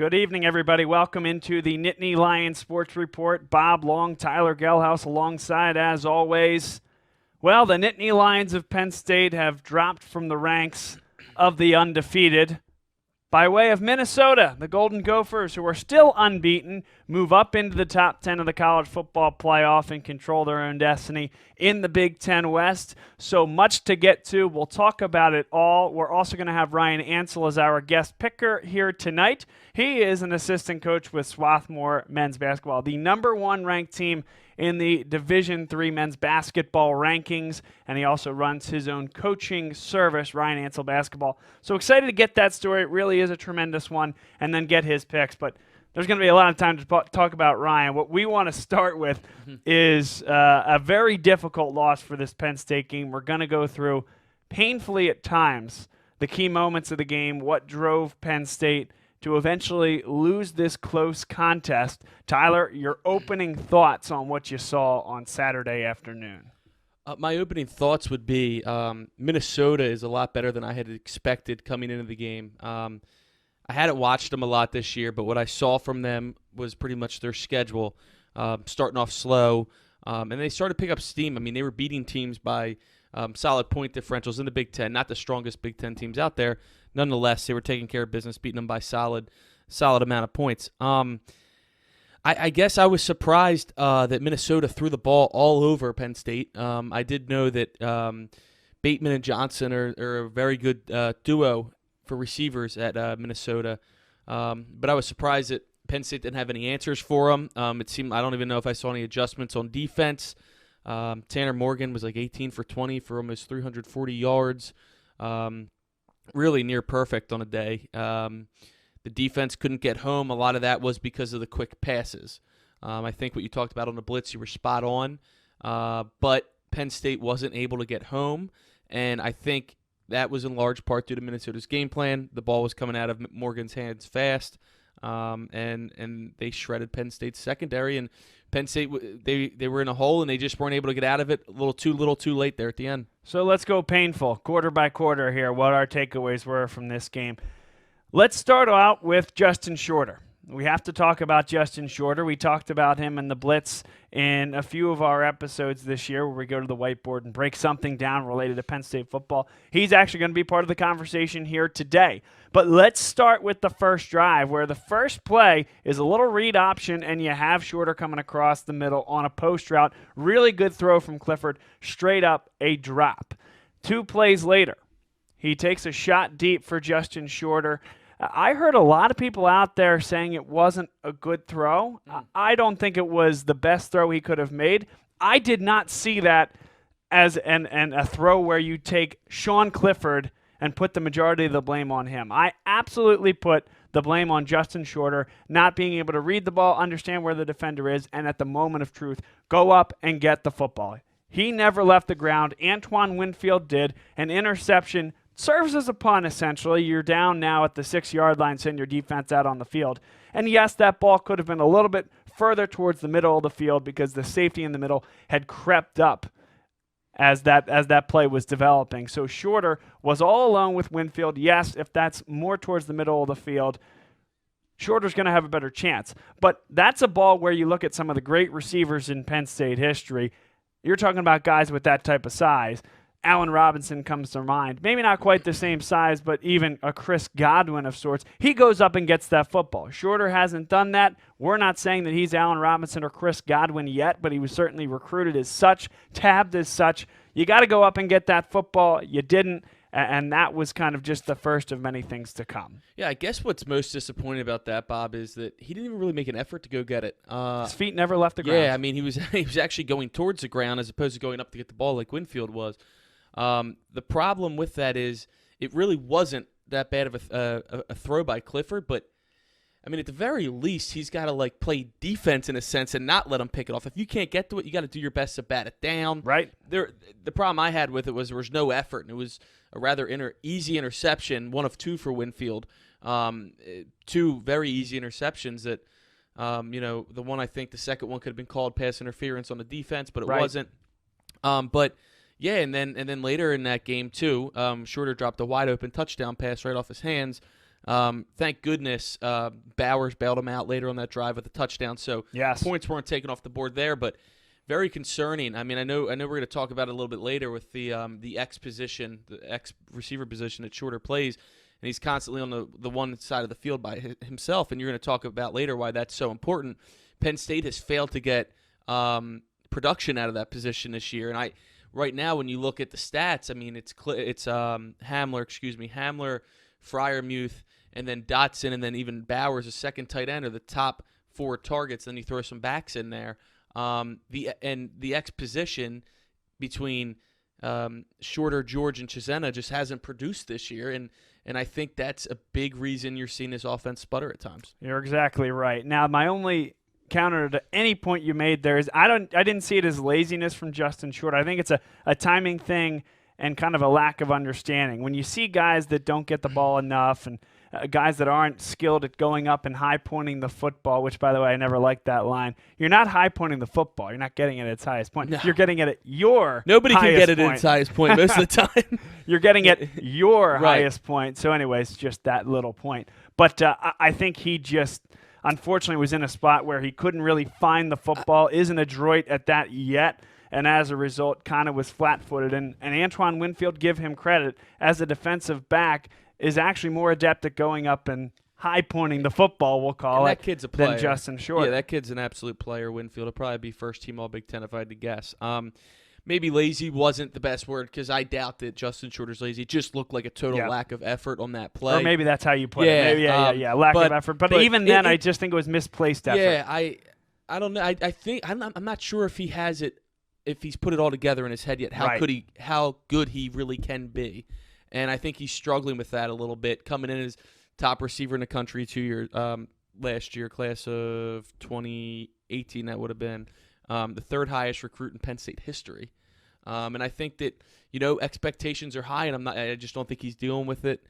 Good evening, everybody. Welcome into the Nittany Lion Sports Report. Bob Long, Tyler Gehlhaus alongside, as always. Well, the Nittany Lions of Penn State have dropped from the ranks of the undefeated. By way of Minnesota, the Golden Gophers, who are still unbeaten, move up into the top 10 of the college football playoff and control their own destiny in the Big Ten West. So much to get to. We'll talk about it all. We're also going to have Ryan Ansel as our guest picker here tonight. He is an assistant coach with Swarthmore men's basketball, the number one ranked team in the Division III men's basketball rankings, and he also runs his own coaching service, Ryan Ansel Basketball. So excited to get that story. It really is a tremendous one, and then get his picks. But there's going to be a lot of time to talk about Ryan. What we want to start with is a very difficult loss for this Penn State game. We're going to go through, painfully at times, the key moments of the game, what drove Penn State to eventually lose this close contest. Tyler, your opening thoughts on what you saw on Saturday afternoon. My opening thoughts would be Minnesota is a lot better than I had expected coming into the game. I hadn't watched them a lot this year, but what I saw from them was pretty much their schedule, starting off slow, and they started to pick up steam. I mean, they were beating teams by solid point differentials in the Big Ten, not the strongest Big Ten teams out there. Nonetheless, they were taking care of business, beating them by solid amount of points. I guess I was surprised that Minnesota threw the ball all over Penn State. I did know that Bateman and Johnson are a very good duo for receivers at Minnesota, but I was surprised that Penn State didn't have any answers for them. It seemed, I don't even know if I saw any adjustments on defense. Tanner Morgan was like 18 for 20 for almost 340 yards. Really near perfect on a day. The defense couldn't get home. A lot of that was because of the quick passes. I think what you talked about on the blitz, you were spot on. But Penn State wasn't able to get home, and I think that was in large part due to Minnesota's game plan. The ball was coming out of Morgan's hands fast, and they shredded Penn State's secondary. And Penn State, they were in a hole, and they just weren't able to get out of it. A little too late there at the end. So let's go painful, quarter by quarter here, what our takeaways were from this game. Let's start out with Justin Shorter. We have to talk about Justin Shorter. We talked about him in the Blitz in a few of our episodes this year where we go to the whiteboard and break something down related to Penn State football. He's actually going to be part of the conversation here today. But let's start with the first drive where the first play is a little read option and you have Shorter coming across the middle on a post route. Really good throw from Clifford, straight up a drop. 2 plays later, he takes a shot deep for Justin Shorter. I heard a lot of people out there saying it wasn't a good throw. I don't think it was the best throw he could have made. I did not see that as a throw where you take Sean Clifford and put the majority of the blame on him. I absolutely put the blame on Justin Shorter, not being able to read the ball, understand where the defender is, and at the moment of truth, go up and get the football. He never left the ground. Antoine Winfield did. An interception serves as a punt, essentially. You're down now at the 6-yard line, send your defense out on the field. And yes, that ball could have been a little bit further towards the middle of the field because the safety in the middle had crept up as that play was developing. So Shorter was all alone with Winfield. Yes, if that's more towards the middle of the field, Shorter's going to have a better chance. But that's a ball where you look at some of the great receivers in Penn State history. You're talking about guys with that type of size. Allen Robinson comes to mind. Maybe not quite the same size, but even a Chris Godwin of sorts. He goes up and gets that football. Shorter hasn't done that. We're not saying that he's Allen Robinson or Chris Godwin yet, but he was certainly recruited as such, tabbed as such. You got to go up and get that football. You didn't, and that was kind of just the first of many things to come. Yeah, I guess what's most disappointing about that, Bob, is that he didn't even really make an effort to go get it. His feet never left the ground. Yeah, I mean, he was actually going towards the ground as opposed to going up to get the ball like Winfield was. The problem with that is it really wasn't that bad of a throw by Clifford, but I mean, at the very least, he's got to play defense in a sense and not let him pick it off. If you can't get to it, you got to do your best to bat it down. Right. The problem I had with it was there was no effort, and it was a rather easy interception, 1 of 2 for Winfield. 2 very easy interceptions that, the one I think the second one could have been called pass interference on the defense, but it wasn't. But yeah, and then later in that game too, Shorter dropped a wide open touchdown pass right off his hands. Thank goodness Bowers bailed him out later on that drive with a touchdown, so Yes. points weren't taken off the board there, but very concerning. I mean, I know we're going to talk about it a little bit later with the X position, the X receiver position that Shorter plays, and he's constantly on the one side of the field by himself, and you're going to talk about later why that's so important. Penn State has failed to get production out of that position this year, and right now when you look at the stats, I mean it's Hamler, Freiermuth, and then Dotson, and then even Bowers, a second tight end, are the top 4 targets. Then you throw some backs in there. The X position between Shorter, George, and Chisena just hasn't produced this year, and I think that's a big reason you're seeing this offense sputter at times. You're exactly right. Now, my only counter to any point you made there is I didn't see it as laziness from Justin Shorter. I think it's a timing thing and kind of a lack of understanding. When you see guys that don't get the ball enough and guys that aren't skilled at going up and high-pointing the football, which, by the way, I never liked that line. You're not high-pointing the football. You're not getting it at its highest point. No. You're getting it at your Nobody highest can get it point. at its highest point most of the time. You're getting at your Right. highest point. So anyways, just that little point. But I think he just, unfortunately, was in a spot where he couldn't really find the football, isn't adroit at that yet, and as a result kind of was flat-footed. And Antoine Winfield, give him credit, as a defensive back, is actually more adept at going up and high-pointing the football, we'll call And it, that kid's a player. than Justin Shorter. Yeah, that kid's an absolute player, Winfield. He'll probably be first-team All-Big Ten if I had to guess. Maybe lazy wasn't the best word because I doubt that Justin Shorter's lazy. It just looked like a total lack of effort on that play. Or maybe that's how you put Yeah, it. Maybe, yeah. Lack of effort. But even then, I just think it was misplaced effort. Yeah, I don't know. I think I'm not sure if he has it, if he's put it all together in his head yet. How good he really can be, and I think he's struggling with that a little bit. Coming in as top receiver in the country 2 years last year, class of 2018, that would have been the 3rd highest recruit in Penn State history. And I think that expectations are high, and I just don't think he's dealing with it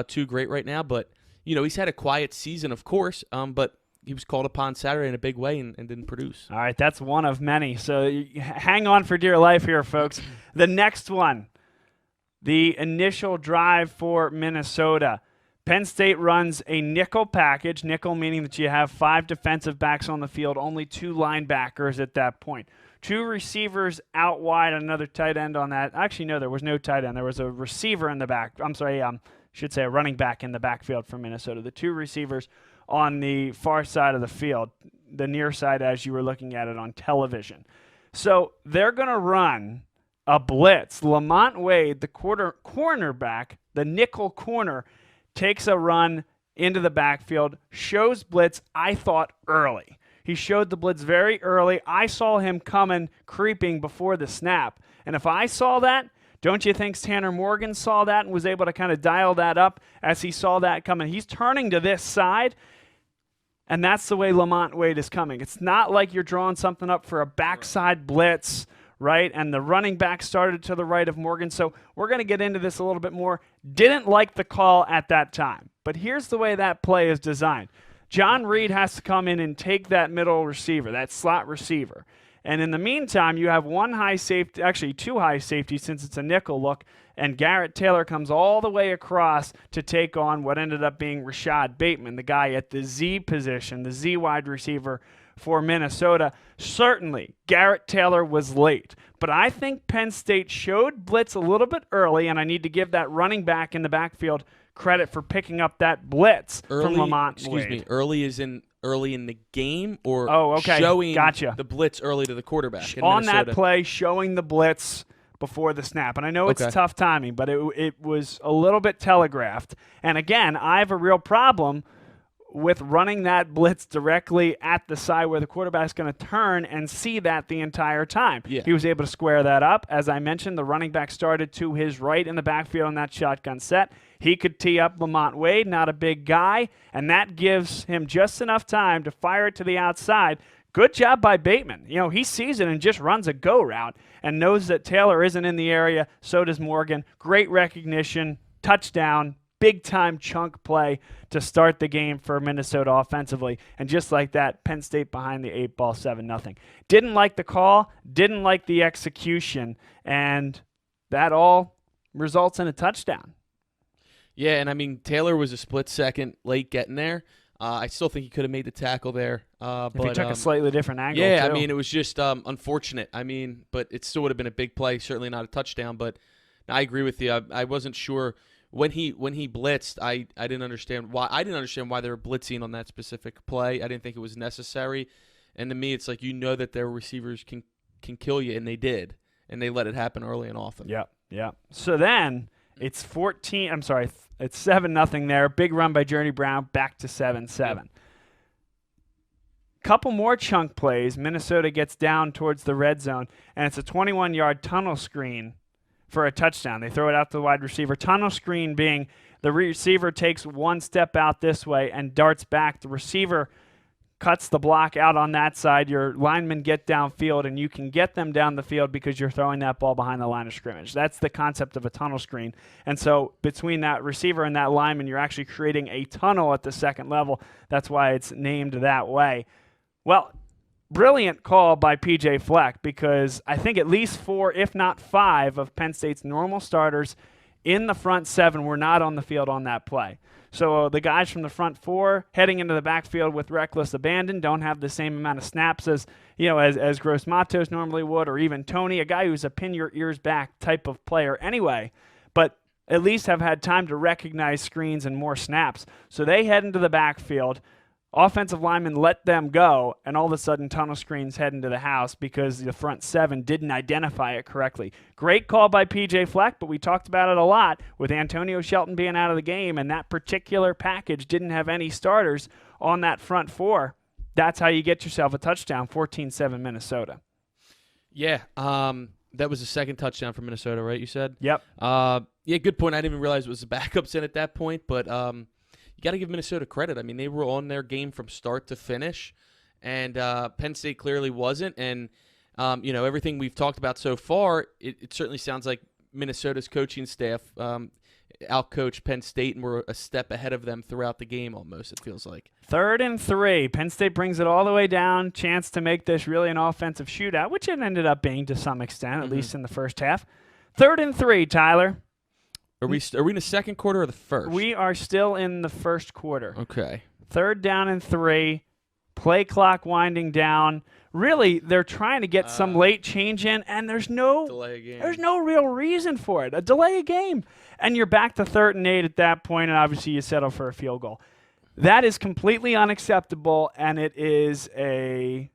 too great right now. But he's had a quiet season, of course, but he was called upon Saturday in a big way and didn't produce. All right, that's one of many. So hang on for dear life here, folks. The next one, the initial drive for Minnesota. Penn State runs a nickel package, nickel meaning that you have 5 defensive backs on the field, only 2 linebackers at that point. 2 receivers out wide, another tight end on that. Actually, no, there was no tight end. There was a receiver in the back. I'm sorry, should say a running back in the backfield for Minnesota. The 2 receivers on the far side of the field, the near side as you were looking at it on television. So they're going to run a blitz. Lamont Wade, the cornerback, the nickel corner, takes a run into the backfield, shows blitz, I thought, early. He showed the blitz very early. I saw him coming, creeping before the snap. And if I saw that, don't you think Tanner Morgan saw that and was able to kind of dial that up as he saw that coming? He's turning to this side, and that's the way Lamont Wade is coming. It's not like you're drawing something up for a backside blitz, right? And the running back started to the right of Morgan. So we're going to get into this a little bit more. Didn't like the call at that time. But here's the way that play is designed. John Reed has to come in and take that middle receiver, that slot receiver. And in the meantime, you have 1 high safety, actually 2 high safeties since it's a nickel look, and Garrett Taylor comes all the way across to take on what ended up being Rashad Bateman, the guy at the Z position, the Z wide receiver for Minnesota. Certainly, Garrett Taylor was late, but I think Penn State showed blitz a little bit early, and I need to give that running back in the backfield credit for picking up that blitz from Lamont Wade. Early is in early in the game, or showing the blitz early to the quarterback in on Minnesota? That play, showing the blitz before the snap. And I know it's tough timing, but it was a little bit telegraphed. And again, I have a real problem with running that blitz directly at the side where the quarterback's going to turn and see that the entire time. Yeah. He was able to square that up. As I mentioned, the running back started to his right in the backfield on that shotgun set. He could tee up Lamont Wade, not a big guy, and that gives him just enough time to fire it to the outside. Good job by Bateman. He sees it and just runs a go route and knows that Taylor isn't in the area. So does Morgan. Great recognition, touchdown, big-time chunk play to start the game for Minnesota offensively. And just like that, Penn State behind the 8 ball, 7-0. Didn't like the call, didn't like the execution, and that all results in a touchdown. Yeah, and I mean, Taylor was a split second late getting there. I still think he could have made the tackle there. If but he took a slightly different angle, yeah, too. I mean, it was just unfortunate. I mean, but it still would have been a big play. Certainly not a touchdown. But I agree with you. I wasn't sure when he blitzed. I didn't understand why. I didn't understand why they were blitzing on that specific play. I didn't think it was necessary. And to me, it's like that their receivers can kill you, and they did, and they let it happen early and often. Yeah. So then it's 7-0 there. Big run by Journey Brown, back to 7-7. Yep. Couple more chunk plays. Minnesota gets down towards the red zone, and it's a 21-yard tunnel screen for a touchdown. They throw it out to the wide receiver. Tunnel screen being the receiver takes one step out this way and darts back. The receiver cuts the block out on that side. Your linemen get downfield, and you can get them down the field because you're throwing that ball behind the line of scrimmage. That's the concept of a tunnel screen. And so between that receiver and that lineman, you're actually creating a tunnel at the second level. That's why it's named that way. Well, brilliant call by P.J. Fleck, because I think at least 4, if not 5, of Penn State's normal starters in the front 7 were not on the field on that play. So the guys from the front 4 heading into the backfield with reckless abandon don't have the same amount of snaps as Gross Matos normally would, or even Tony, a guy who's a pin your ears back type of player anyway, but at least have had time to recognize screens and more snaps. So they head into the backfield. Offensive linemen let them go, and all of a sudden tunnel screens head into the house because the front 7 didn't identify it correctly. Great call by P.J. Fleck, but we talked about it a lot with Antonio Shelton being out of the game, and that particular package didn't have any starters on that front 4. That's how you get yourself a touchdown, 14-7 Minnesota. Yeah, that was the second touchdown for Minnesota, right, you said? Yep. Yeah, good point. I didn't even realize it was the backups in at that point, but you got to give Minnesota credit. I mean, they were on their game from start to finish, and Penn State clearly wasn't. And, everything we've talked about so far, it certainly sounds like Minnesota's coaching staff outcoached Penn State and were a step ahead of them throughout the game almost, it feels like. 3rd and 3. Penn State brings it all the way down. Chance to make this really an offensive shootout, which it ended up being to some extent, at least in the first half. 3rd and 3, Tyler. Are we in the second quarter or the first? We are still in the first quarter. Okay. 3rd down and 3. Play clock winding down. Really, they're trying to get some late change in, and there's no real reason for it. A delay a game. And you're back to 3rd and 8 at that point, and obviously you settle for a field goal. That is completely unacceptable, and it's a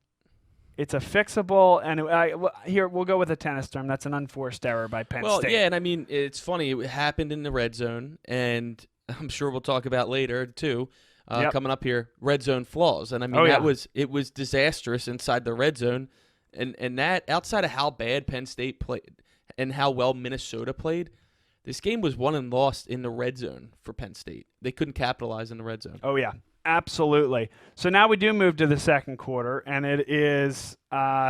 fixable, and here we'll go with a tennis term. That's an unforced error by Penn State. Well, yeah, and I mean, it's funny. It happened in the red zone, and I'm sure we'll talk about later, too, coming up here, red zone flaws. And, I mean, it was disastrous inside the red zone, and that, outside of how bad Penn State played and how well Minnesota played, this game was won and lost in the red zone for Penn State. They couldn't capitalize in the red zone. Oh, yeah. Absolutely. So now we do move to the second quarter, and it is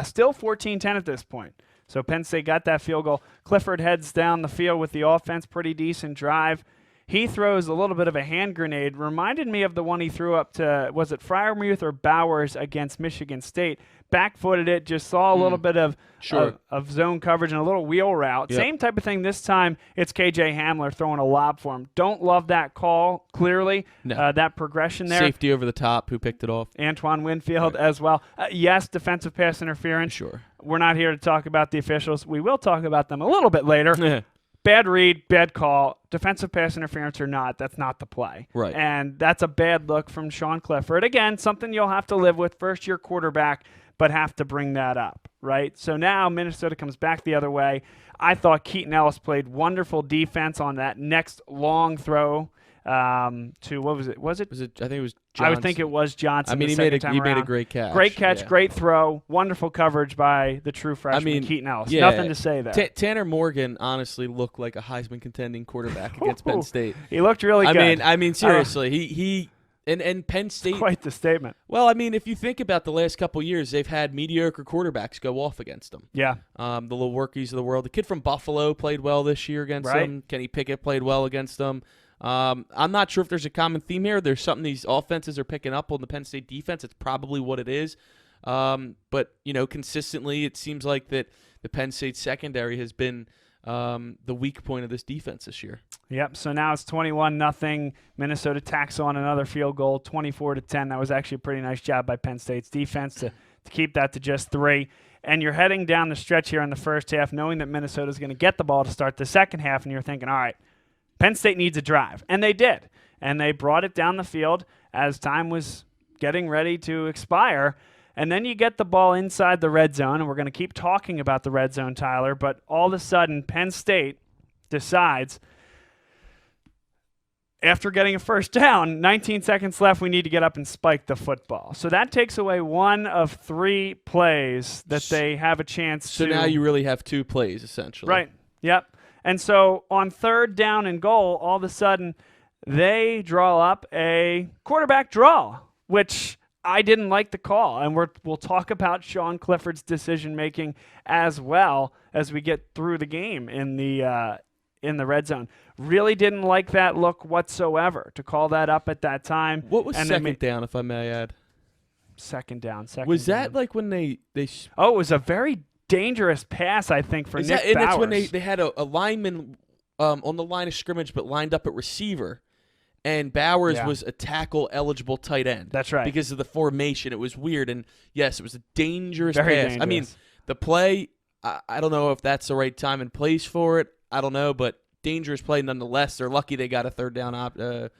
still 14-10 at this point. So Penn State got that field goal. Clifford heads down the field with the offense, pretty decent drive. He throws a little bit of a hand grenade. Reminded me of the one he threw up to, was it Freiermuth or Bowers against Michigan State? Back-footed it, just saw a little bit of zone coverage and a little wheel route. Yep. Same type of thing this time. It's KJ Hamler throwing a lob for him. Don't love that call, clearly, that progression there. Safety over the top, who picked it off. Antoine Winfield as well. Yes, defensive pass interference. Sure. We're not here to talk about the officials. We will talk about them a little bit later. Bad read, bad call, defensive pass interference or not, that's not the play. Right. And that's a bad look from Sean Clifford. Again, something you'll have to live with, first-year quarterback, but have to bring that up, right? So now Minnesota comes back the other way. I thought Keaton Ellis played wonderful defense on that next long throw to, what was it? I think it was Johnson. I would think it was Johnson. I mean, he made a great catch. Great catch, great throw, wonderful coverage by the true freshman Keaton Ellis. Nothing to say there. Tanner Morgan honestly looked like a Heisman contending quarterback against Penn State. He looked really good. I mean, seriously, he and Penn State. Quite the statement. Well, I mean, if you think about the last couple years, they've had mediocre quarterbacks go off against them. Yeah. The little workies of the world. The kid from Buffalo played well this year against them. Kenny Pickett played well against them. I'm not sure if there's a common theme here. There's something these offenses are picking up on the Penn State defense. It's probably what it is. But, consistently it seems like that the Penn State secondary has been the weak point of this defense this year. Yep. So now it's 21-0. Minnesota tacks on another field goal, 24-10. That was actually a pretty nice job by Penn State's defense to keep that to just 3. And you're heading down the stretch here in the first half, knowing that Minnesota's going to get the ball to start the second half, and you're thinking, all right, Penn State needs a drive. And they did. And they brought it down the field as time was getting ready to expire. And then you get the ball inside the red zone, and we're going to keep talking about the red zone, Tyler, but all of a sudden Penn State decides, after getting a first down, 19 seconds left, we need to get up and spike the football. So that takes away one of 3 plays that they have a chance to. So now you really have 2 plays, essentially. Right, yep. And so on 3rd down and goal, all of a sudden they draw up a quarterback draw, which I didn't like the call. And we'll talk about Sean Clifford's decision-making as well as we get through the game in the red zone. Really didn't like that look whatsoever to call that up at that time. What was second down, if I may add? Second down. Was that like when they Oh, it was a very dangerous pass, I think, for Nick Bowers. And it's when they had a lineman on the line of scrimmage but lined up at receiver, and Bowers was a tackle-eligible tight end. That's right. Because of the formation. It was weird, and yes, it was a dangerous very pass. Dangerous. I mean, the play, I don't know if that's the right time and place for it. I don't know, but dangerous play nonetheless. They're lucky they got a 3rd down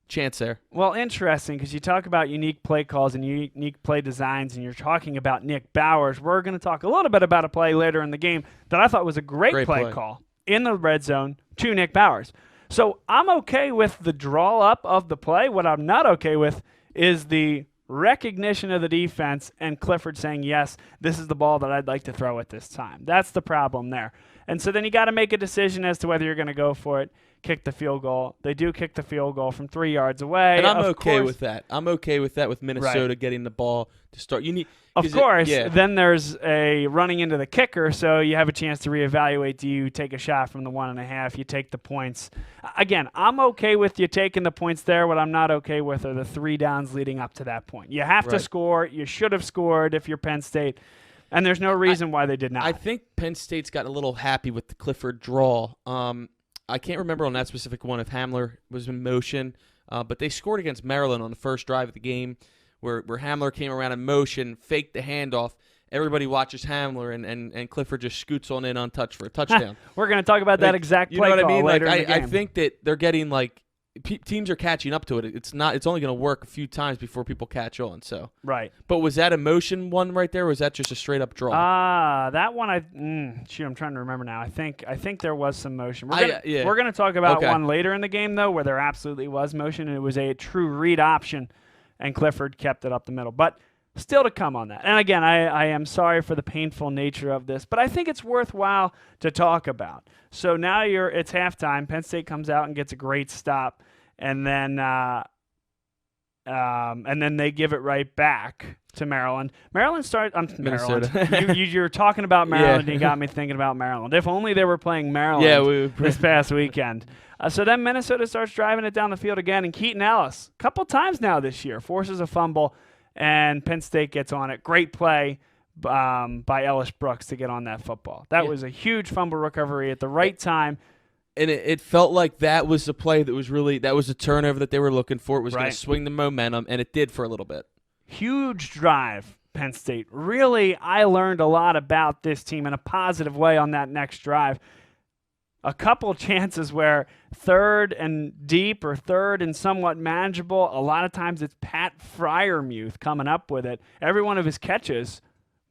chance there. Well, interesting, because you talk about unique play calls and unique play designs, and you're talking about Nick Bowers. We're going to talk a little bit about a play later in the game that I thought was a great play call in the red zone to Nick Bowers. So I'm okay with the draw up of the play. What I'm not okay with is the recognition of the defense and Clifford saying, yes, this is the ball that I'd like to throw at this time. That's the problem there. And so then you got to make a decision as to whether you're going to go for it, kick the field goal. They do kick the field goal from 3 yards away. And I'm okay with that. I'm okay with that with Minnesota getting the ball to start. Then there's a running into the kicker, so you have a chance to reevaluate. Do you take a shot from the 1.5? You take the points. Again, I'm okay with you taking the points there. What I'm not okay with are the 3 downs leading up to that point. You have to score. You should have scored if you're Penn State. And there's no reason why they did not. I think Penn State's got a little happy with the Clifford draw. I can't remember on that specific one if Hamler was in motion, but they scored against Maryland on the first drive of the game where Hamler came around in motion, faked the handoff. Everybody watches Hamler, and Clifford just scoots on in untouched for a touchdown. We're going to talk about that exact play call later in the game. I think that they're getting teams are catching up to it. It's only going to work a few times before people catch on. So right. But was that a motion one right there, or was that just a straight up draw? That one I'm trying to remember now. I think there was some motion. We're going to talk about one later in the game though, where there absolutely was motion, and it was a true read option, and Clifford kept it up the middle. But still to come on that. And again, I am sorry for the painful nature of this, but I think it's worthwhile to talk about. So now it's halftime. Penn State comes out and gets a great stop, and then they give it right back to Maryland. Maryland starts. Maryland. You're talking about Maryland, and you got me thinking about Maryland. If only they were playing Maryland this past weekend. So then Minnesota starts driving it down the field again, and Keaton Ellis, a couple times now this year, forces a fumble, and Penn State gets on it. Great play by Ellis Brooks to get on that football. That was a huge fumble recovery at the right time. And it felt like that was the play that was the turnover that they were looking for. It was going to swing the momentum, and it did for a little bit. Huge drive, Penn State. Really, I learned a lot about this team in a positive way on that next drive. A couple chances where 3rd and deep or 3rd and somewhat manageable. A lot of times it's Pat Freiermuth coming up with it. Every one of his catches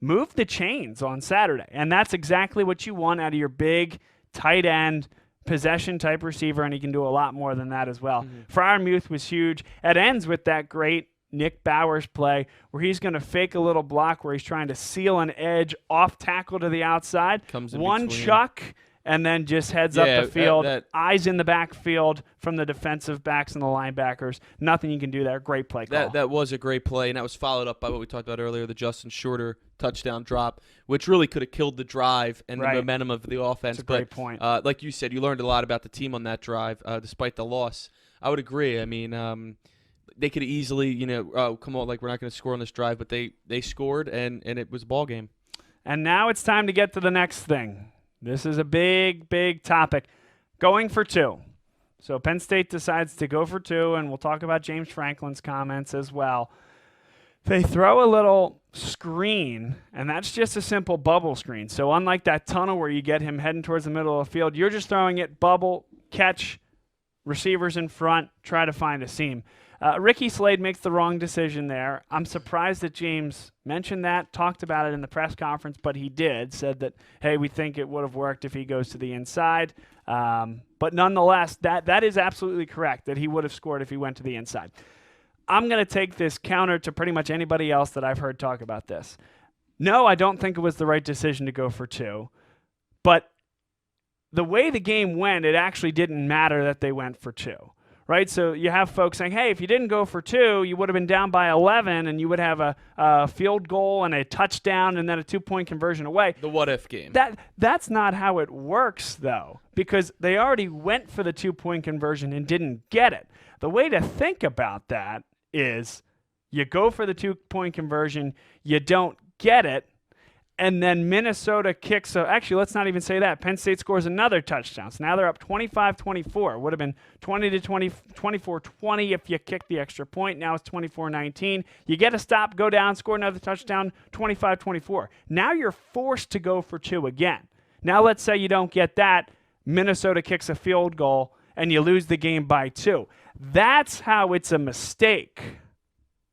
moved the chains on Saturday, and that's exactly what you want out of your big tight end possession-type receiver, and he can do a lot more than that as well. Mm-hmm. Freiermuth was huge. It ends with that great Nick Bowers play where he's going to fake a little block where he's trying to seal an edge off tackle to the outside. Comes in one between. chuck, and then just heads up the field. Eyes in the backfield from the defensive backs and the linebackers. Nothing you can do there. Great play call. That was a great play, and that was followed up by what we talked about earlier, the Justin Shorter touchdown drop, which really could have killed the drive and the momentum of the offense. That's a great point. Like you said, you learned a lot about the team on that drive, despite the loss. I would agree. I mean, they could easily, come on, like we're not going to score on this drive, but they scored, and it was a ball game. And now it's time to get to the next thing. This is a big, big topic. Going for two. So Penn State decides to go for two, and we'll talk about James Franklin's comments as well. They throw a little screen, and that's just a simple bubble screen. So unlike that tunnel where you get him heading towards the middle of the field, you're just throwing it bubble, catch, receivers in front, try to find a seam. Ricky Slade makes the wrong decision there. I'm surprised that James mentioned that, talked about it in the press conference, but he did, said that, hey, we think it would have worked if he goes to the inside. But nonetheless, that is absolutely correct, that he would have scored if he went to the inside. I'm going to take this counter to pretty much anybody else that I've heard talk about this. No, I don't think it was the right decision to go for two, but the way the game went, it actually didn't matter that they went for two. Right, so you have folks saying, hey, if you didn't go for two, you would have been down by 11, and you would have a field goal and a touchdown and then a two-point conversion away. The what-if game. That's not how it works, though, because they already went for the two-point conversion and didn't get it. The way to think about that is you go for the two-point conversion, you don't get it, and then Minnesota kicks. Actually, let's not even say that. Penn State scores another touchdown. So now they're up 25-24. Would have been 24-20 if you kick the extra point. Now it's 24-19. You get a stop, go down, score another touchdown, 25-24. Now you're forced to go for two again. Now let's say you don't get that. Minnesota kicks a field goal, and you lose the game by 2. That's how it's a mistake.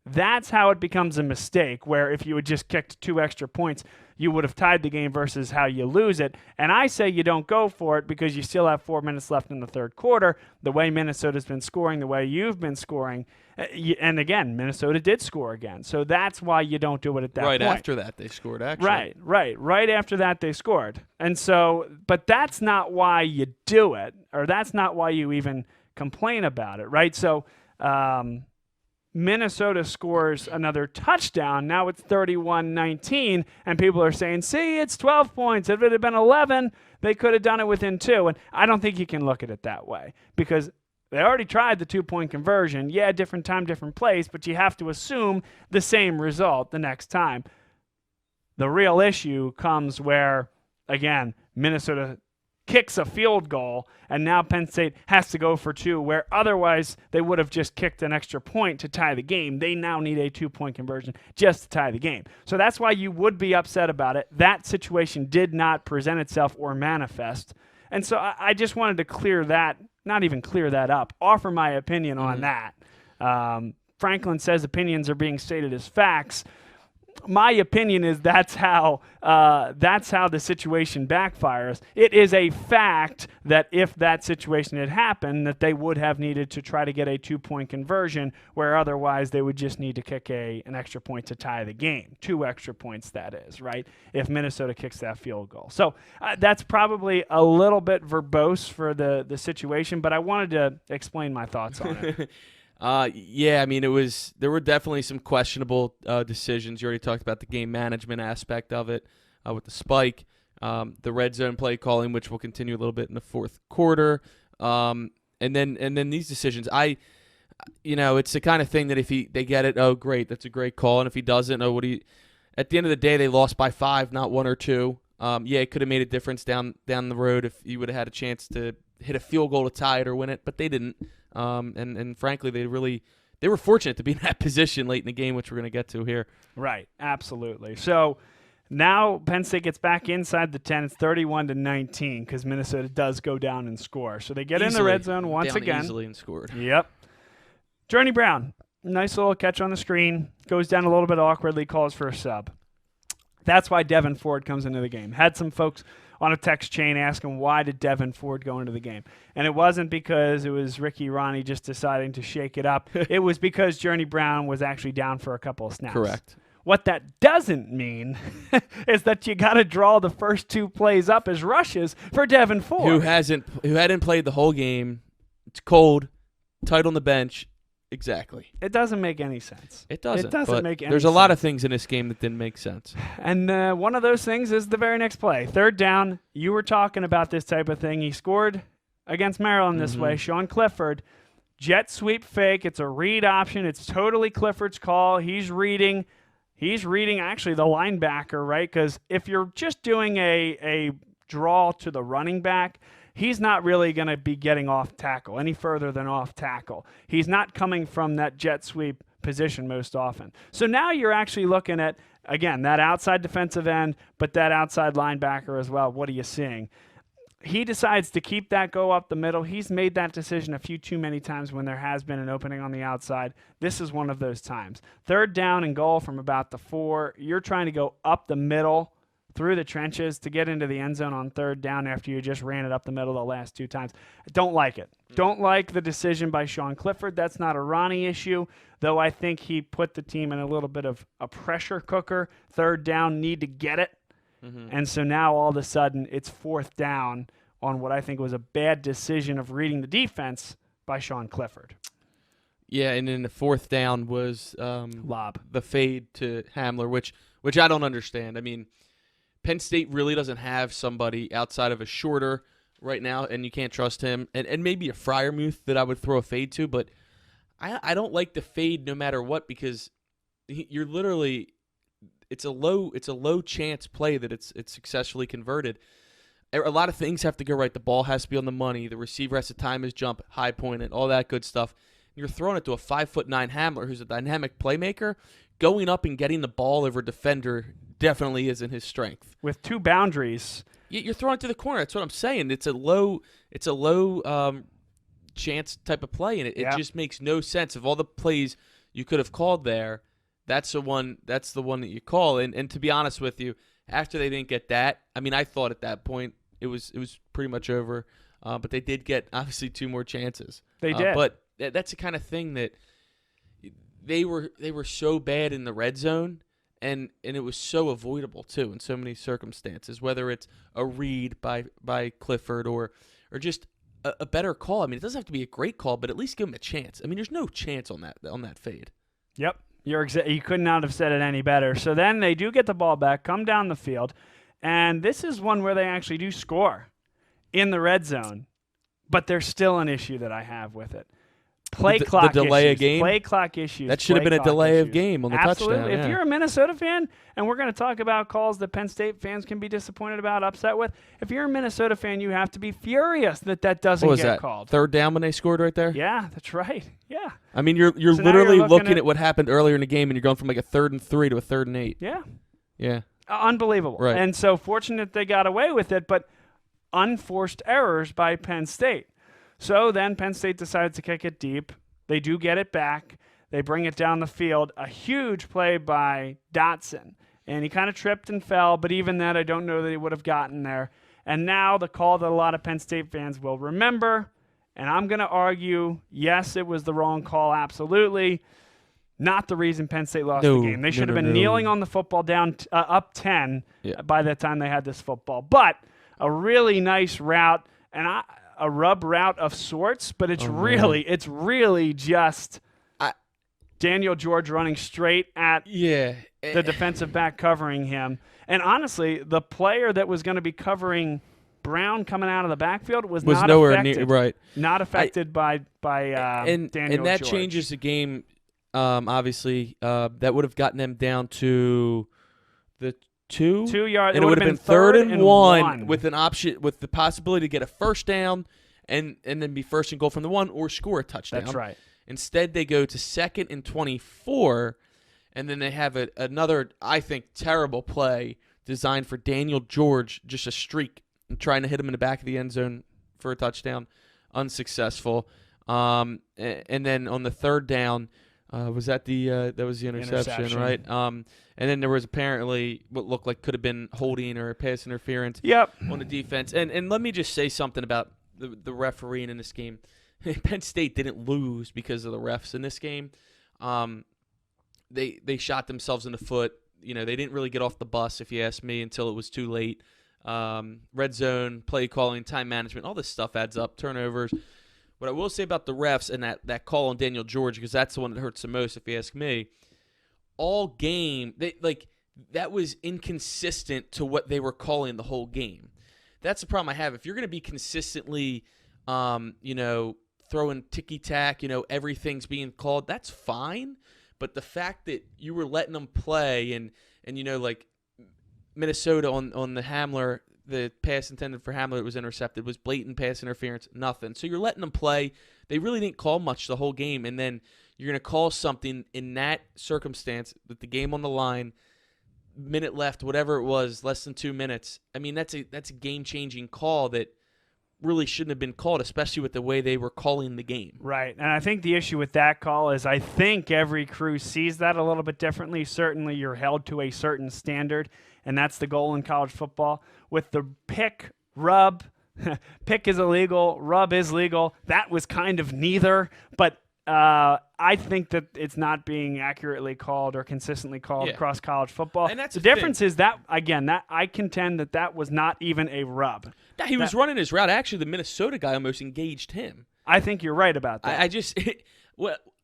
That's how it becomes a mistake, where if you had just kicked 2 extra points, you would have tied the game versus how you lose it. And I say you don't go for it because you still have 4 minutes left in the third quarter. The way Minnesota's been scoring, the way you've been scoring, and again, Minnesota did score again. So that's why you don't do it at that point. Right after that, they scored, actually. Right after that, they scored. And so, but that's not why you do it, or that's not why you even complain about it, right? So, Minnesota scores another touchdown. Now it's 31-19, and people are saying, see, it's 12 points. If it had been 11, they could have done it within 2. And I don't think you can look at it that way, because they already tried the 2-point conversion. Yeah, different time, different place, but you have to assume the same result the next time. The real issue comes where, again, Minnesota kicks a field goal, and now Penn State has to go for 2, where otherwise they would have just kicked an extra point to tie the game. They now need a 2-point conversion just to tie the game. So that's why you would be upset about it. That situation did not present itself or manifest. And so I just wanted to clear that, not even clear that up, offer my opinion on that. Franklin says opinions are being stated as facts. My opinion is that's how the situation backfires. It is a fact that if that situation had happened, that they would have needed to try to get a 2-point conversion, where otherwise they would just need to kick an extra point to tie the game. 2 extra points, that is, right, if Minnesota kicks that field goal. So that's probably a little bit verbose for the situation, but I wanted to explain my thoughts on it. Yeah, I mean, there were definitely some questionable decisions. You already talked about the game management aspect of it with the spike, the red zone play calling, which will continue a little bit in the fourth quarter, and then these decisions. It's the kind of thing that if they get it, oh great, that's a great call, and if he doesn't, oh, at the end of the day, they lost by 5, not 1 or 2. Yeah, it could have made a difference down the road if you would have had a chance to hit a field goal to tie it or win it, but they didn't. And frankly, they were fortunate to be in that position late in the game, which we're going to get to here. Right, absolutely. So now Penn State gets back inside the 10. It's 31-19 because Minnesota does go down and score. So they get in the red zone once again. Easily and scored. Yep. Journey Brown, nice little catch on the screen, goes down a little bit awkwardly, calls for a sub. That's why Devin Ford comes into the game. Had some folks on a text chain asking why did Devin Ford go into the game. And it wasn't because it was Ricky Ronnie just deciding to shake it up. It was because Journey Brown was actually down for a couple of snaps. Correct. What that doesn't mean is that you got to draw the first 2 plays up as rushes for Devin Ford. Who hadn't played the whole game. It's cold, tight on the bench. Exactly. It doesn't make any sense. It doesn't. It doesn't make any sense. There's a lot of things in this game that didn't make sense. And one of those things is the very next play. 3rd down. You were talking about this type of thing. He scored against Maryland this way. Sean Clifford. Jet sweep fake. It's a read option. It's totally Clifford's call. He's reading actually the linebacker, right? Because if you're just doing a draw to the running back, he's not really going to be getting off tackle any further than off tackle. He's not coming from that jet sweep position most often. So now you're actually looking at, again, that outside defensive end, but that outside linebacker as well. What are you seeing? He decides to keep that go up the middle. He's made that decision a few too many times when there has been an opening on the outside. This is one of those times. 3rd down and goal from about the 4. You're trying to go up the middle through the trenches to get into the end zone on 3rd down after you just ran it up the middle the last 2 times. Don't like it. Don't like the decision by Sean Clifford. That's not a Ronnie issue, though I think he put the team in a little bit of a pressure cooker. 3rd down, need to get it. And so now all of a sudden it's 4th down on what I think was a bad decision of reading the defense by Sean Clifford. Yeah, and then the 4th down was lob, the fade to Hamler, which I don't understand. I mean, Penn State really doesn't have somebody outside of a Shorter right now, and you can't trust him, and maybe a Freiermuth that I would throw a fade to, but I don't like the fade no matter what, because you're literally it's a low chance play that it's successfully converted. A lot of things have to go right. The ball has to be on the money. The receiver has to time his jump, high point it, all that good stuff. You're throwing it to a 5'9" Hamler who's a dynamic playmaker. Going up and getting the ball over a defender definitely isn't his strength. With 2 boundaries, you're throwing it to the corner. That's what I'm saying. It's a low chance type of play, and it just makes no sense. Of all the plays you could have called there, that's the one that you call. And to be honest with you, after they didn't get that, I mean, I thought at that point it was pretty much over. But they did get obviously 2 more chances. They did. But that's the kind of thing that they were so bad in the red zone, and it was so avoidable too in so many circumstances. Whether it's a read by Clifford or just a better call. I mean, it doesn't have to be a great call, but at least give him a chance. I mean, there's no chance on that fade. Yep. You could not have said it any better. So then they do get the ball back, come down the field, and this is one where they actually do score in the red zone, but there's still an issue that I have with it. Play clock the delay issues. of game? Play clock issues. That should have been a delay of game on the Absolutely. touchdown. If you're a Minnesota fan, and we're going to talk about calls that Penn State fans can be disappointed about, upset with, if you're a Minnesota fan, you have to be furious that doesn't get called. 3rd down when they scored right there? Yeah, that's right. Yeah. I mean, you're So literally looking at what happened earlier in the game, and you're going from like a 3rd and 3 to a 3rd and 8. Yeah. Yeah. Unbelievable. Right. And so fortunate they got away with it, but unforced errors by Penn State. So then Penn State decides to kick it deep. They do get it back. They bring it down the field. A huge play by Dotson. And he kind of tripped and fell, but even that, I don't know that he would have gotten there. And now the call that a lot of Penn State fans will remember, and I'm going to argue, yes, it was the wrong call, absolutely. Not the reason Penn State lost the game. They should have been kneeling on the football down up 10 by the time they had this football. But a really nice route, and a rub route of sorts, but it's really just Daniel George running straight at the defensive back covering him. And honestly, the player that was going to be covering Brown coming out of the backfield was not nowhere affected. Right. Not affected by Daniel George. And that changes the game. Obviously, that would have gotten them down to the 2 yards, and it would have been 3rd and 1 with an option, with the possibility to get a 1st down and then be 1st and goal from the 1 or score a touchdown. That's right. Instead, they go to 2nd and 24, and then they have another, I think, terrible play designed for Daniel George, just a streak, and trying to hit him in the back of the end zone for a touchdown, unsuccessful. And then on the 3rd down, was that that was the interception, right? And then there was apparently what looked like could have been holding or pass interference on the defense. And let me just say something about the refereeing in this game. Penn State didn't lose because of the refs in this game. They shot themselves in the foot. You know, they didn't really get off the bus, if you ask me, until it was too late. Red zone, play calling, time management, all this stuff adds up, turnovers. What I will say about the refs and that call on Daniel George, because that's the one that hurts the most, if you ask me, all game, that was inconsistent to what they were calling the whole game. That's the problem I have. If you're going to be consistently, throwing ticky-tack, everything's being called, that's fine. But the fact that you were letting them play and Minnesota on the Hamler the pass intended for Hamler was intercepted, was blatant pass interference, nothing. So you're letting them play. They really didn't call much the whole game, and then you're going to call something in that circumstance with the game on the line, minute left, whatever it was, less than 2 minutes. I mean, that's a game-changing call that really shouldn't have been called, especially with the way they were calling the game. Right, and I think the issue with that call is I think every crew sees that a little bit differently. Certainly you're held to a certain standard, and that's the goal in college football. With the pick, rub, pick is illegal, rub is legal. That was kind of neither, but I think that it's not being accurately called or consistently called across college football. And that's the difference is that, again, that I contend that was not even a rub. Yeah, he was running his route. Actually, the Minnesota guy almost engaged him. I think you're right about that.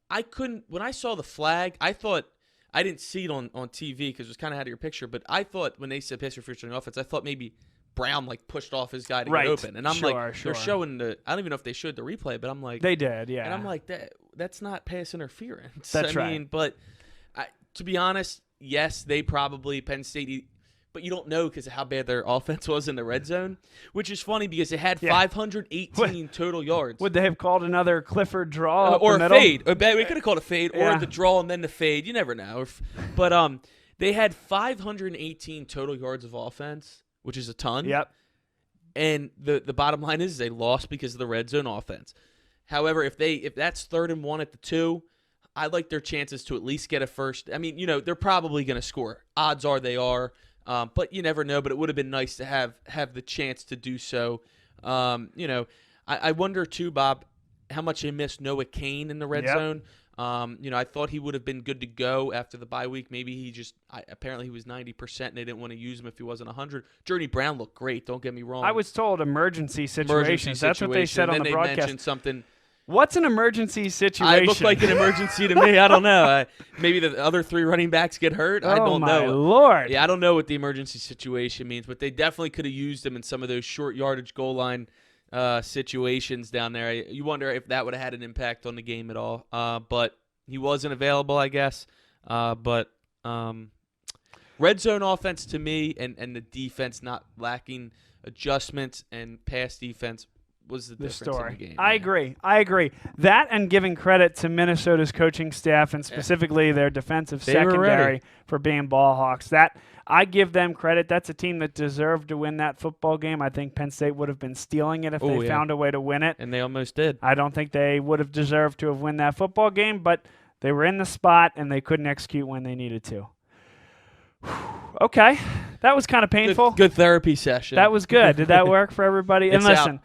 I couldn't, when I saw the flag, I thought, I didn't see it on TV because it was kind of out of your picture, but I thought when they said pass interference on the offense, I thought maybe Brown pushed off his guy to get open. And I'm they're showing I don't even know if they showed the replay, but I'm like. They did, yeah. And I'm like, that's not pass interference. That's right. I mean, but to be honest, yes, they probably, Penn State, but you don't know because of how bad their offense was in the red zone, which is funny because it had 518 total yards. Would they have called another Clifford draw or the a middle? fade? We could have called a fade or the draw and then the fade. You never know. But they had 518 total yards of offense, which is a ton. Yep. And the bottom line is they lost because of the red zone offense. However, if that's 3rd and 1 at the 2, I like their chances to at least get a first. I mean, they're probably going to score. Odds are they are, but you never know. But it would have been nice to have the chance to do so. I wonder too, Bob, how much they missed Noah Kane in the red zone. I thought he would have been good to go after the bye week. Maybe apparently he was 90% and they didn't want to use him if he wasn't 100. Journey Brown looked great. Don't get me wrong. I was told emergency situations. That's what they said on the broadcast. Mentioned something. What's an emergency situation? It looked like an emergency to me. I don't know. Maybe the other 3 running backs get hurt. I don't know. Oh, my Lord. Yeah, I don't know what the emergency situation means, but they definitely could have used him in some of those short yardage goal line situations down there. You wonder if that would have had an impact on the game at all. But he wasn't available, I guess. But red zone offense to me and the defense not lacking adjustments and pass defense was the difference story. in the game. I agree. That and giving credit to Minnesota's coaching staff and specifically their defensive secondary for being ball hawks. That I give them credit. That's a team that deserved to win that football game. I think Penn State would have been stealing it if they found a way to win it. And they almost did. I don't think they would have deserved to have won that football game, but they were in the spot and they couldn't execute when they needed to. Okay. That was kind of painful. Good therapy session. That was good. Did that work for everybody? And listen,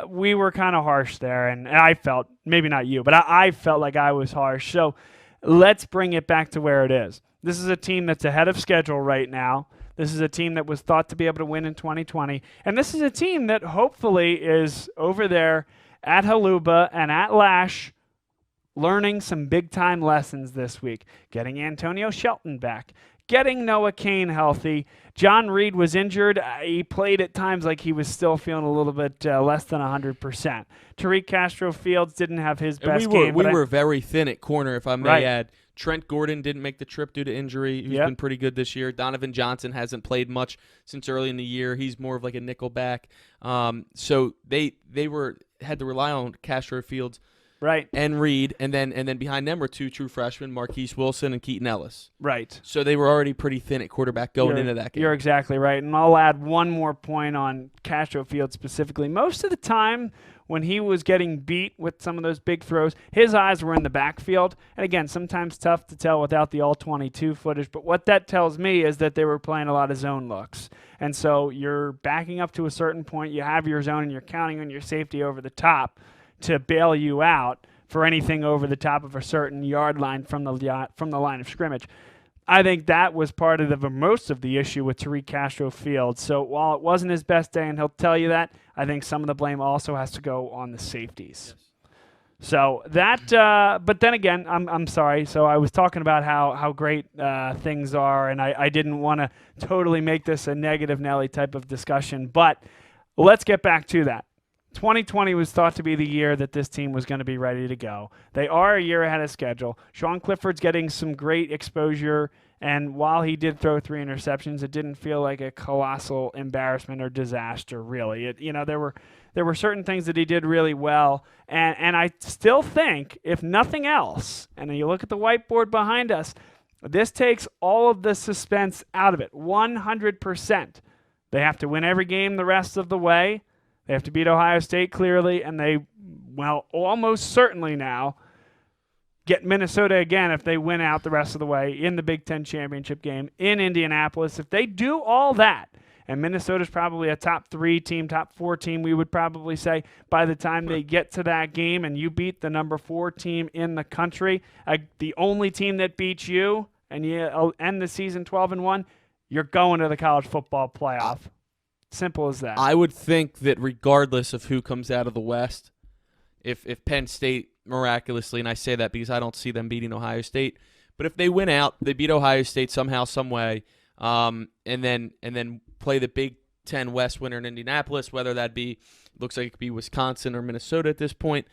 we were kind of harsh there, and I felt, maybe not you, but I felt like I was harsh. So let's bring it back to where it is. This is a team that's ahead of schedule right now. This is a team that was thought to be able to win in 2020. And this is a team that hopefully is over there at Haluba and at Lash learning some big-time lessons this week. Getting Antonio Shelton back. Getting Noah Kane healthy. John Reed was injured. He played at times like he was still feeling a little bit less than 100%. Tariq Castro-Fields didn't have his best game. We were very thin at corner, if I may add. Trent Gordon didn't make the trip due to injury. He's been pretty good this year. Donovan Johnson hasn't played much since early in the year. He's more of like a nickel back. So they had to rely on Castro-Fields. Right. And Reed, and then behind them were 2 true freshmen, Marquise Wilson and Keaton Ellis. Right. So they were already pretty thin at quarterback going into that game. You're exactly right. And I'll add one more point on Castro-Fields specifically. Most of the time when he was getting beat with some of those big throws, his eyes were in the backfield. And again, sometimes tough to tell without the all-22 footage. But what that tells me is that they were playing a lot of zone looks. And so you're backing up to a certain point. You have your zone, and you're counting on your safety over the top to bail you out for anything over the top of a certain yard line from the line of scrimmage. I think that was part of most of the issue with Tariq Castro-Fields. So while it wasn't his best day, and he'll tell you that, I think some of the blame also has to go on the safeties. Yes. So that, but then again, I'm sorry. So I was talking about how great things are, and I didn't want to totally make this a negative Nelly type of discussion. But let's get back to that. 2020 was thought to be the year that this team was going to be ready to go. They are a year ahead of schedule. Sean Clifford's getting some great exposure And while he did throw 3 interceptions, it didn't feel like a colossal embarrassment or disaster, really. There were certain things that he did really well. And I still think, if nothing else, and you look at the whiteboard behind us, this takes all of the suspense out of it, 100%. They have to win every game the rest of the way. They have to beat Ohio State clearly, and they, almost certainly now, get Minnesota again if they win out the rest of the way in the Big Ten championship game in Indianapolis. If they do all that, and Minnesota's probably a top 3 team, top 4 team, we would probably say, by the time they get to that game and you beat the number 4 team in the country, the only team that beats you, and you end the season 12-1, you're going to the college football playoff. Simple as that. I would think that regardless of who comes out of the West, if Penn State miraculously, and I say that because I don't see them beating Ohio State, but if they win out, they beat Ohio State somehow, some way, and then play the Big Ten West winner in Indianapolis, whether that be, looks like it could be Wisconsin or Minnesota at this point.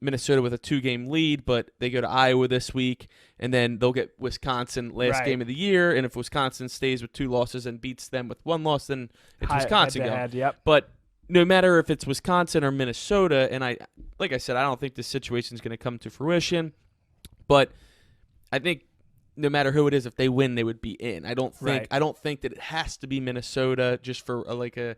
Minnesota with a 2-game lead, but they go to Iowa this week, and then they'll get Wisconsin last game of the year. And if Wisconsin stays with 2 losses and beats them with 1 loss, then it's Wisconsin going. Yep. But no matter if it's Wisconsin or Minnesota, and like I said, I don't think this situation is going to come to fruition, but I think no matter who it is, if they win, they would be in. I don't think that it has to be Minnesota just for another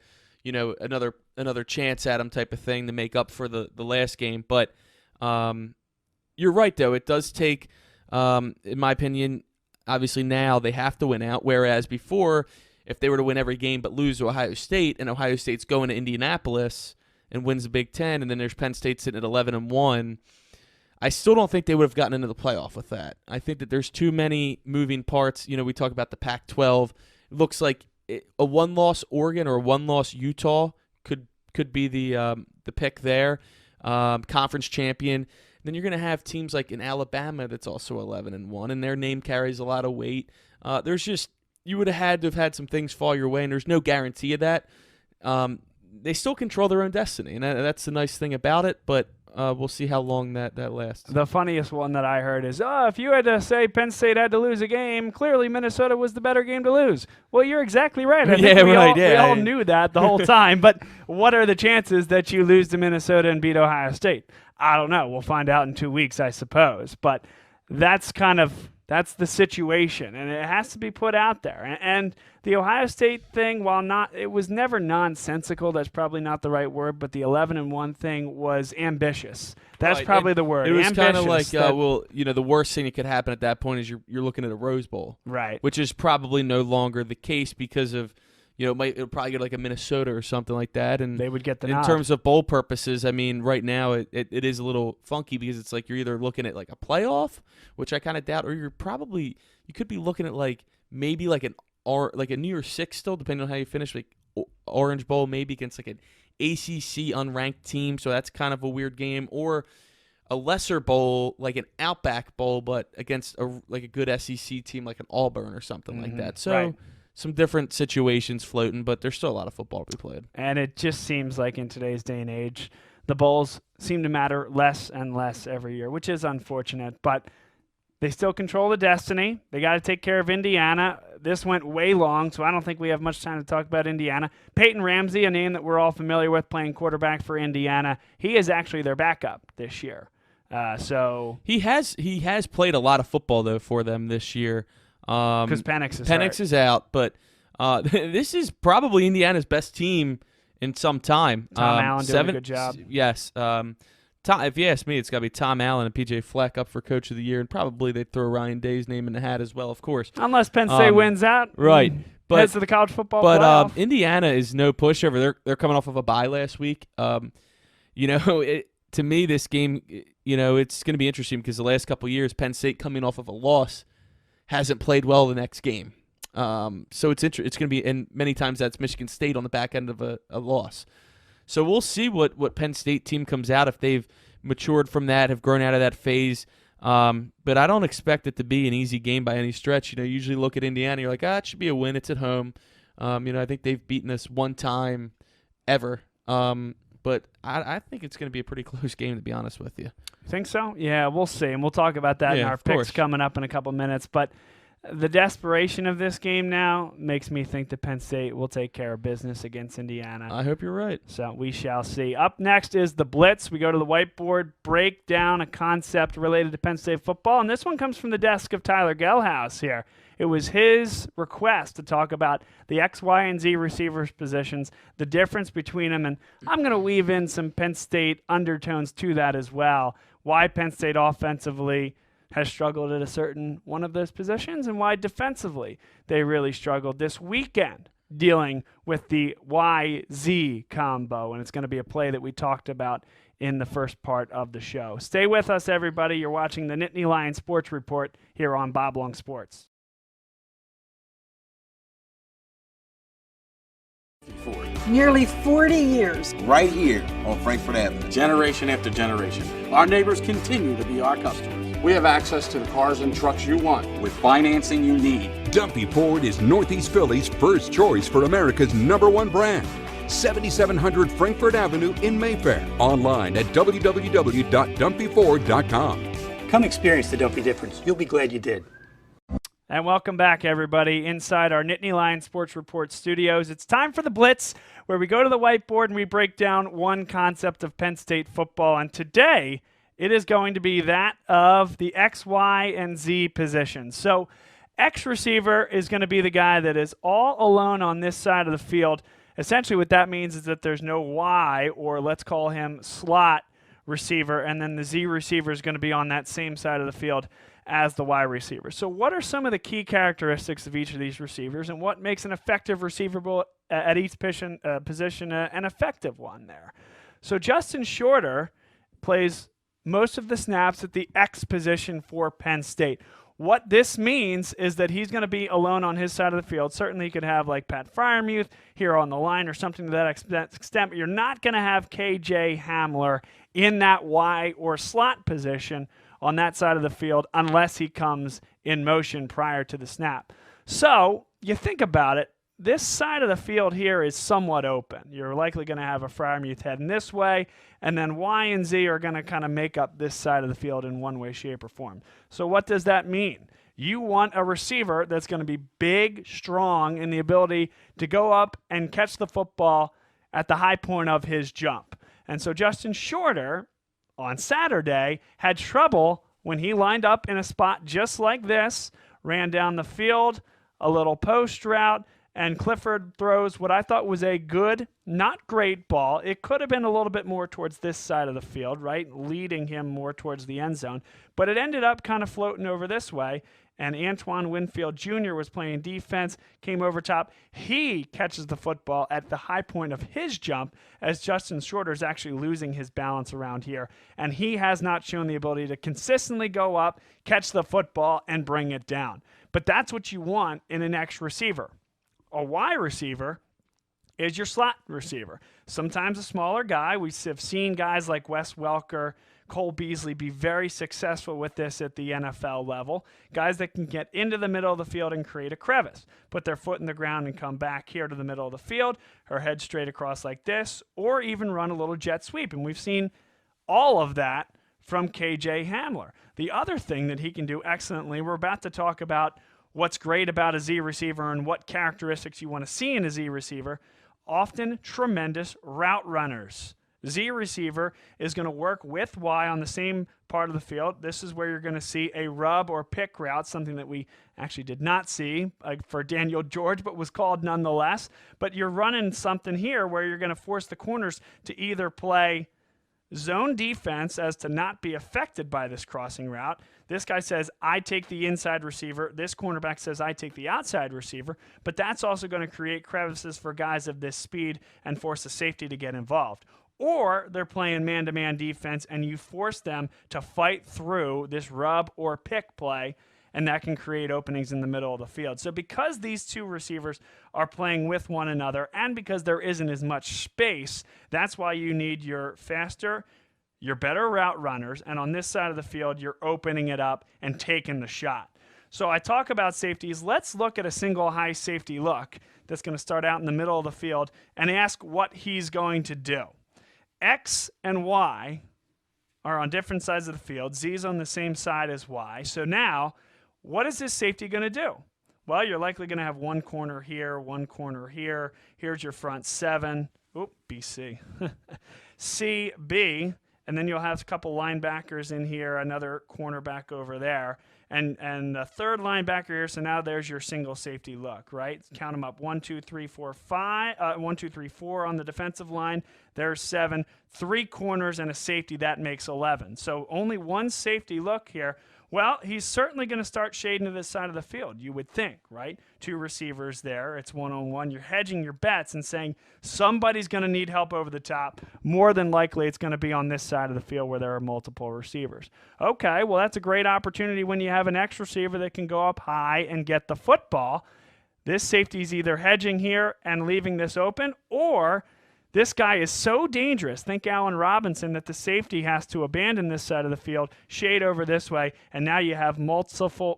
chance at them type of thing to make up for the last game. But you're right, though. It does take, in my opinion, obviously now they have to win out, whereas before, if they were to win every game but lose to Ohio State, and Ohio State's going to Indianapolis and wins the Big Ten, and then there's Penn State sitting at 11-1, I still don't think they would have gotten into the playoff with that. I think that there's too many moving parts. We talk about the Pac-12. It looks like a 1-loss Oregon or a 1-loss Utah could be the pick there. Conference champion. Then you're going to have teams like in Alabama that's also 11-1, and their name carries a lot of weight. You would have had to have had some things fall your way, and there's no guarantee of that. They still control their own destiny, and that's the nice thing about it, but we'll see how long that lasts. The funniest one that I heard is, if you had to say Penn State had to lose a game, clearly Minnesota was the better game to lose. Well, you're exactly right. I think we all knew that the whole time, but what are the chances that you lose to Minnesota and beat Ohio State? I don't know. We'll find out in 2 weeks, I suppose, but that's the situation, and it has to be put out there. And the Ohio State thing, it was never nonsensical. That's probably not the right word, but the 11-1 thing was ambitious. That's probably the word. It was kind of like, the worst thing that could happen at that point is you're looking at a Rose Bowl, right? Which is probably no longer the case because of. It'll probably get like a Minnesota or something like that, and they would get the nod. In terms of bowl purposes, I mean, right now it is a little funky because it's like you're either looking at like a playoff, which I kind of doubt, or you could be looking at like maybe like a New Year's Six still, depending on how you finish, like Orange Bowl maybe against like an ACC unranked team, so that's kind of a weird game, or a lesser bowl like an Outback Bowl, but against a good SEC team like an Auburn or something like that. So. Right. Some different situations floating, but there's still a lot of football to be played. And it just seems like in today's day and age, the bowls seem to matter less and less every year, which is unfortunate. But they still control the destiny. They got to take care of Indiana. This went way long, so I don't think we have much time to talk about Indiana. Peyton Ramsey, a name that we're all familiar with, playing quarterback for Indiana. He is actually their backup this year. So he has played a lot of football though for them this year. Because Penix is out, but this is probably Indiana's best team in some time. Tom Allen did a good job. Yes. If you ask me, it's got to be Tom Allen and PJ Fleck up for Coach of the Year, and probably they'd throw Ryan Day's name in the hat as well, of course. Unless Penn State wins out. Right. But heads to the college football playoff. Indiana is no pushover. They're coming off of a bye last week. To me, this game, it's going to be interesting because the last couple of years, Penn State coming off of a loss hasn't played well the next game. So it's going to be, and many times that's Michigan State on the back end of a loss. So we'll see what Penn State team comes out, if they've matured from that, have grown out of that phase. But I don't expect it to be an easy game by any stretch. You usually look at Indiana, you're like, it should be a win. It's at home. I think they've beaten us one time ever. But I think it's going to be a pretty close game, to be honest with you. Think so? Yeah, we'll see. And we'll talk about that in our picks coming up in a couple minutes. But The desperation of this game now makes me think that Penn State will take care of business against Indiana. I hope you're right. So we shall see. Up next is the Blitz. We go to the whiteboard, break down a concept related to Penn State football, and this one comes from the desk of Tyler Gehlhaus here. It was his request to talk about the X, Y, and Z receivers positions, the difference between them, and I'm going to weave in some Penn State undertones to that as well. Why Penn State offensively has struggled at a certain one of those positions and why defensively they really struggled this weekend dealing with the YZ combo. And it's going to be a play that we talked about in the first part of the show. Stay with us, everybody. You're watching the Nittany Lion Sports Report here on Bob Long Sports. Nearly 40 years. Right here on Frankfurt Avenue. Generation after generation, our neighbors continue to be our customers. We have access to the cars and trucks you want with financing you need. Dumpy Ford is Northeast Philly's first choice for America's #1 brand. 7700 Frankfurt Avenue in Mayfair. Online at www.dumpyford.com. Come experience the Dumpy difference. You'll be glad you did. And welcome back, everybody, inside our Nittany Lion Sports Report studios. It's time for the Blitz, where we go to the whiteboard and we break down one concept of Penn State football. And today, it is going to be that of the X, Y, and Z positions. So X receiver is going to be the guy that is all alone on this side of the field. Essentially what that means is that there's no Y, or let's call him slot receiver, and then the Z receiver is going to be on that same side of the field as the Y receiver. So what are some of the key characteristics of each of these receivers, and what makes an effective receiver at each position an effective one there? So Justin Shorter plays most of the snaps at the X position for Penn State. What this means is that he's going to be alone on his side of the field. Certainly you could have like Pat Freiermuth here on the line or something to that extent, but you're not going to have KJ Hamler in that Y or slot position on that side of the field unless he comes in motion prior to the snap. So you think about it, this side of the field here is somewhat open. You're likely going to have a Freiermuth heading this way, and then Y and Z are going to kind of make up this side of the field in one way, shape, or form. So what does that mean? You want a receiver that's going to be big, strong, in the ability to go up and catch the football at the high point of his jump. And so Justin Shorter on Saturday had trouble when he lined up in a spot just like this, ran down the field, a little post route, and Clifford throws what I thought was a good, not great ball. It could have been a little bit more towards this side of the field, right, leading him more towards the end zone. But it ended up kind of floating over this way, and Antoine Winfield Jr. was playing defense, came over top. He catches the football at the high point of his jump as Justin Shorter is actually losing his balance around here. And he has not shown the ability to consistently go up, catch the football, and bring it down. But that's what you want in an X receiver. A Y receiver is your slot receiver. Sometimes a smaller guy. We have seen guys like Wes Welker, Cole Beasley be very successful with this at the NFL level. Guys that can get into the middle of the field and create a crevice, put their foot in the ground and come back here to the middle of the field, or head straight across like this, or even run a little jet sweep. And we've seen all of that from KJ Hamler. The other thing that he can do excellently, we're about to talk about what's great about a Z receiver and what characteristics you want to see in a Z receiver. Often tremendous route runners. Z receiver is going to work with Y on the same part of the field. This is where you're going to see a rub or pick route, something that we actually did not see for Daniel George, but was called nonetheless. But you're running something here where you're going to force the corners to either play zone defense as to not be affected by this crossing route. This guy says, I take the inside receiver. This cornerback says, I take the outside receiver. But that's also going to create crevices for guys of this speed and force the safety to get involved. Or they're playing man-to-man defense, and you force them to fight through this rub or pick play, and that can create openings in the middle of the field. So because these two receivers are playing with one another, and because there isn't as much space, that's why you need your faster, your better route runners, and on this side of the field, you're opening it up and taking the shot. So I talk about safeties. Let's look at a single high safety look that's going to start out in the middle of the field and ask what he's going to do. X and Y are on different sides of the field. Z is on the same side as Y. So now what is this safety going to do? Well, you're likely going to have one corner here, one corner here. Here's your front 7. Oop, BC. C, B, and then you'll have a couple linebackers in here, another cornerback over there, and a third linebacker here. So now there's your single safety look, right? Count them up: 1, 2, 3, 4, 5. 1, 2, 3, 4 on the defensive line. There's 7. 3 corners and a safety. That makes 11. So only one safety look here. Well, he's certainly going to start shading to this side of the field, you would think, right? 2 receivers there. It's one-on-one. You're hedging your bets and saying somebody's going to need help over the top. More than likely, it's going to be on this side of the field where there are multiple receivers. Okay, well, that's a great opportunity when you have an X receiver that can go up high and get the football. This safety's either hedging here and leaving this open, or this guy is so dangerous, think Allen Robinson, that the safety has to abandon this side of the field, shade over this way, and now you have multiple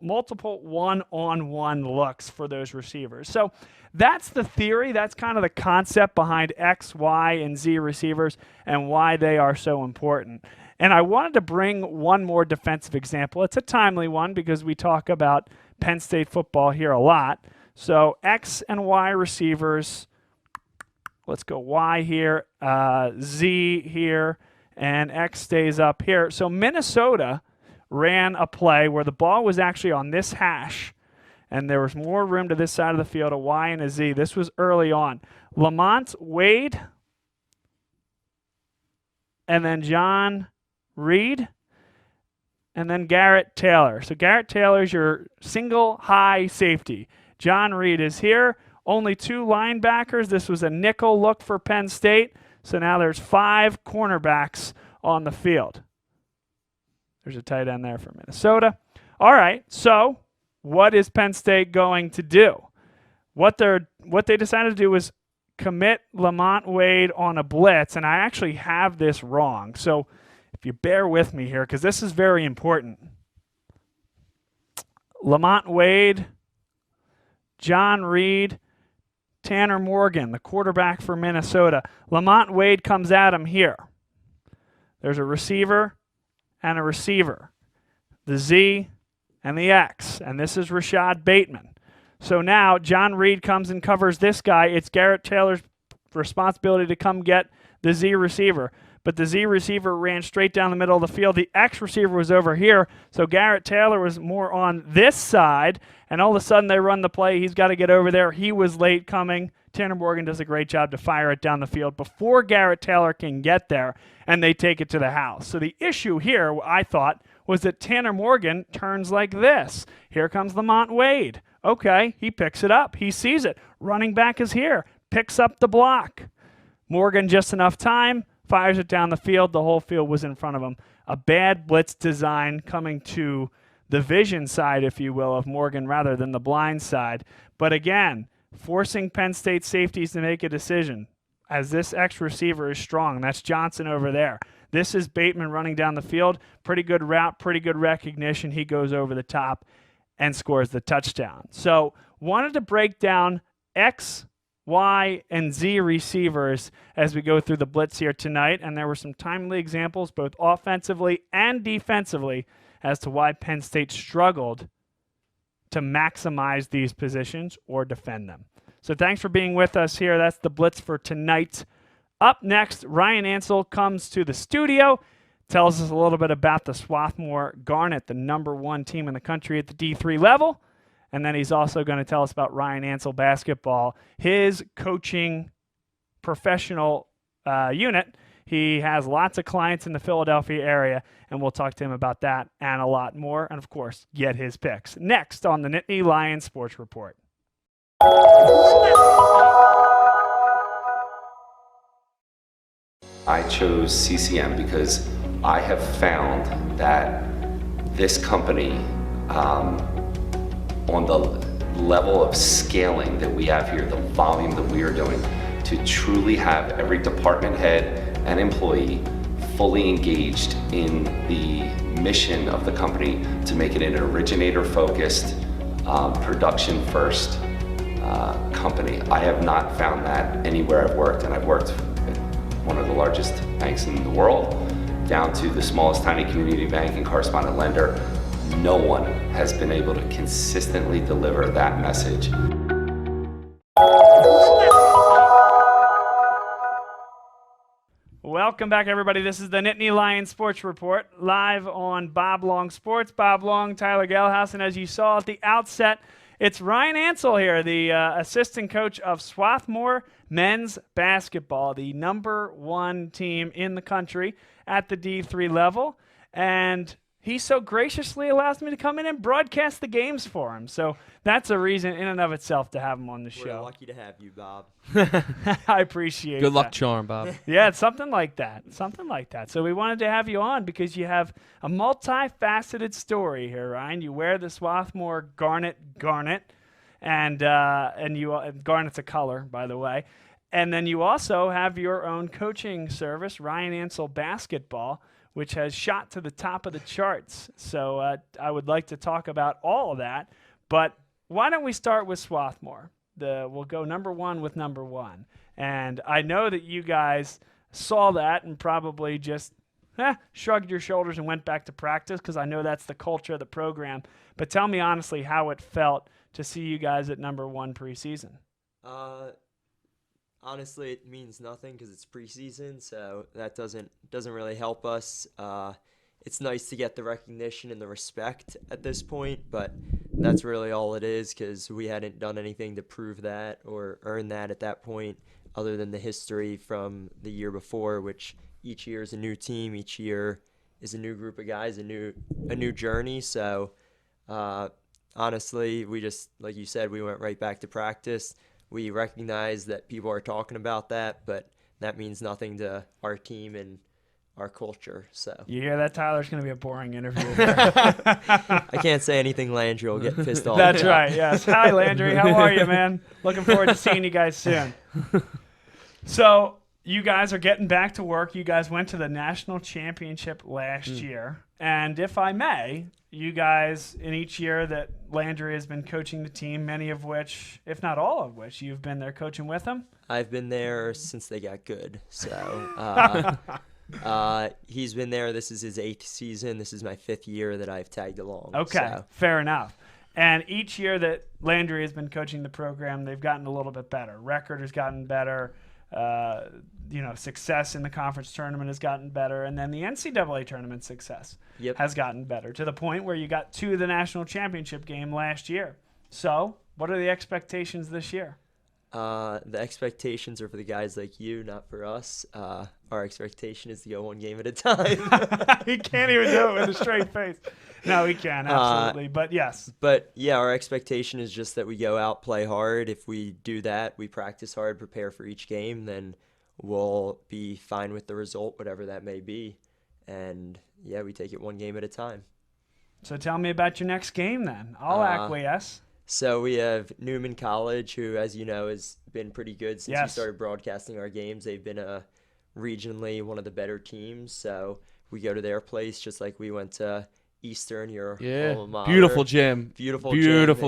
one-on-one looks for those receivers. So that's the theory. That's kind of the concept behind X, Y, and Z receivers and why they are so important. And I wanted to bring one more defensive example. It's a timely one because we talk about Penn State football here a lot. So X and Y receivers. Let's go Y here, Z here, and X stays up here. So Minnesota ran a play where the ball was actually on this hash, and there was more room to this side of the field, a Y and a Z. This was early on. Lamont Wade, and then John Reed, and then Garrett Taylor. So Garrett Taylor is your single high safety. John Reed is here. Only 2 linebackers. This was a nickel look for Penn State. So now there's 5 cornerbacks on the field. There's a tight end there for Minnesota. All right, so what is Penn State going to do? What they decided to do was commit Lamont Wade on a blitz, and I actually have this wrong. So if you bear with me here, because this is very important. Lamont Wade, John Reed, Tanner Morgan, the quarterback for Minnesota. Lamont Wade comes at him here. There's a receiver and a receiver. The Z and the X. And this is Rashad Bateman. So now John Reed comes and covers this guy. It's Garrett Taylor's responsibility to come get the Z receiver. But the Z receiver ran straight down the middle of the field. The X receiver was over here. So Garrett Taylor was more on this side. And all of a sudden they run the play. He's got to get over there. He was late coming. Tanner Morgan does a great job to fire it down the field before Garrett Taylor can get there. And they take it to the house. So the issue here, I thought, was that Tanner Morgan turns like this. Here comes Lamont Wade. Okay, he picks it up. He sees it. Running back is here. Picks up the block. Morgan just enough time. Fires it down the field. The whole field was in front of him. A bad blitz design coming to the vision side, if you will, of Morgan rather than the blind side. But again, forcing Penn State safeties to make a decision as this X receiver is strong. That's Johnson over there. This is Bateman running down the field. Pretty good route, pretty good recognition. He goes over the top and scores the touchdown. So wanted to break down X, Y, and Z receivers as we go through the blitz here tonight. And there were some timely examples, both offensively and defensively, as to why Penn State struggled to maximize these positions or defend them. So thanks for being with us here. That's the blitz for tonight. Up next, Ryan Ansel comes to the studio, tells us a little bit about the Swarthmore Garnet, the #1 team in the country at the D3 level. And then he's also going to tell us about Ryan Ansel basketball, his coaching professional unit. He has lots of clients in the Philadelphia area, and we'll talk to him about that and a lot more. And, of course, get his picks. Next on the Nittany Lion Sports Report. I chose CCM because I have found that this company, on the level of scaling that we have here, the volume that we are doing, to truly have every department head and employee fully engaged in the mission of the company to make it an originator-focused, production-first company. I have not found that anywhere I've worked, and I've worked at one of the largest banks in the world, down to the smallest tiny community bank and correspondent lender. no one has been able to consistently deliver that message. Welcome back, everybody. This is the Nittany Lion Sports Report, live on Bob Long Sports. Bob Long, Tyler Gehlhaus, and as you saw at the outset, it's Ryan Ansel here, the assistant coach of Swarthmore men's basketball, the #1 team in the country at the D3 level. And he so graciously allows me to come in and broadcast the games for him. So that's a reason in and of itself to have him on the show. We're lucky to have you, Bob. I appreciate Good luck that. charm, Bob. Yeah, it's something like that. Something like that. So we wanted to have you on because you have a multifaceted story here, Ryan. You wear the Swarthmore Garnet, and garnet's a color, by the way. And then you also have your own coaching service, Ryan Ansel Basketball, which has shot to the top of the charts. So I would like to talk about all of that. But why don't we start with Swarthmore? We'll go #1 with #1. And I know that you guys saw that and probably just shrugged your shoulders and went back to practice, because I know that's the culture of the program. But tell me honestly how it felt to see you guys at #1 preseason. Honestly, it means nothing because it's preseason, so that doesn't really help us. It's nice to get the recognition and the respect at this point, but that's really all it is, because we hadn't done anything to prove that or earn that at that point, other than the history from the year before, which each year is a new team, each year is a new group of guys, a new journey. So honestly, we just, like you said, we went right back to practice. We recognize that people are talking about that, but that means nothing to our team and our culture. So You hear that, Tyler? It's going to be a boring interview. I can't say anything. Landry will get pissed off. That's right, yes. Hi, Landry. How are you, man? Looking forward to seeing you guys soon. So you guys are getting back to work. You guys went to the national championship last year. And if I may, you guys, in each year that Landry has been coaching the team, many of which, if not all of which, you've been there coaching with him? I've been there since they got good. So he's been there. This is his 8th season. This is my 5th year that I've tagged along. Okay, so. Fair enough. And each year that Landry has been coaching the program, they've gotten a little bit better. Record has gotten better. Success in the conference tournament has gotten better. And then the NCAA tournament success has gotten better, to the point where you got to the national championship game last year. So what are the expectations this year? The expectations are for the guys like you, not for us. Our expectation is to go one game at a time. He can't even do it with a straight face. No, he can, absolutely. But yes. But yeah, our expectation is just that we go out, play hard. If we do that, we practice hard, prepare for each game, then we'll be fine with the result, whatever that may be. And yeah, we take it one game at a time. So tell me about your next game then. I'll acquiesce. So we have Newman College, who, as you know, has been pretty good since we started broadcasting our games. They've been regionally one of the better teams. So we go to their place just like we went to Eastern, your alma mater. Beautiful gym. Beautiful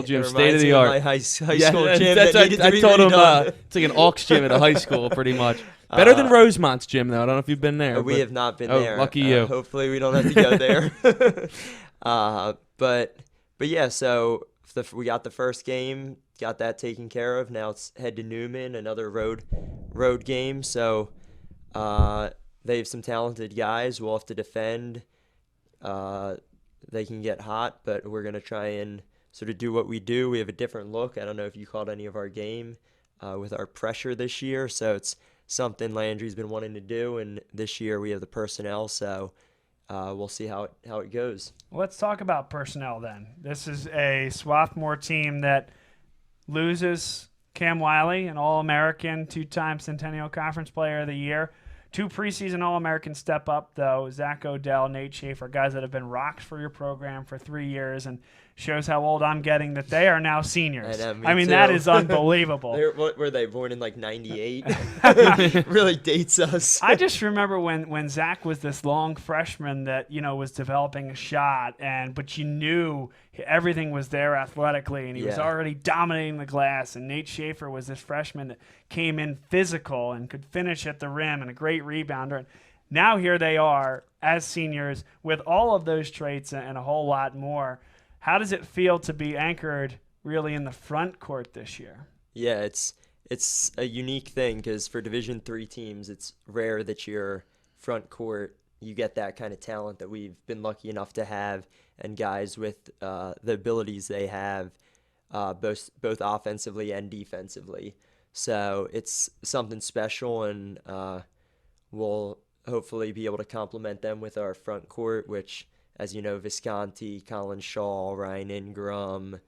gym. State of the art. My high school gym. I told him it's like an aux gym at a high school, pretty much. Better than Rosemont's gym, though. I don't know if you've been there. We have not been there. Lucky you. Hopefully we don't have to go there. But yeah, so we got the first game, got that taken care of. Now it's head to Newman, another road game. So they have some talented guys. We'll have to defend. They can get hot, but we're going to try and sort of do what we do. We have a different look. I don't know if you caught any of our game with our pressure this year. So it's something Landry's been wanting to do, and this year we have the personnel. So we'll see how it goes. Let's talk about personnel then. This is a Swarthmore team that loses Cam Wiley, an All-American, 2-time Centennial Conference Player of the Year. 2 preseason All-American step up, though, Zach Odell, Nate Schaefer, guys that have been rocks for your program for 3 years, and shows how old I'm getting that they are now seniors. I mean, that is unbelievable. What were they, born in like 98? Really dates us. I just remember when Zach was this long freshman that, was developing a shot, but you knew everything was there athletically, and he was already dominating the glass, and Nate Schaefer was this freshman that came in physical and could finish at the rim and a great rebounder. Now here they are as seniors with all of those traits and a whole lot more. How does it feel to be anchored really in the front court this year? Yeah, it's a unique thing because for Division III teams, it's rare that your front court, you get that kind of talent that we've been lucky enough to have, and guys with the abilities they have, both offensively and defensively. So it's something special, and we'll hopefully be able to complement them with our front court, which, as you know, Visconti, Colin Shaw, Ryan Ingram,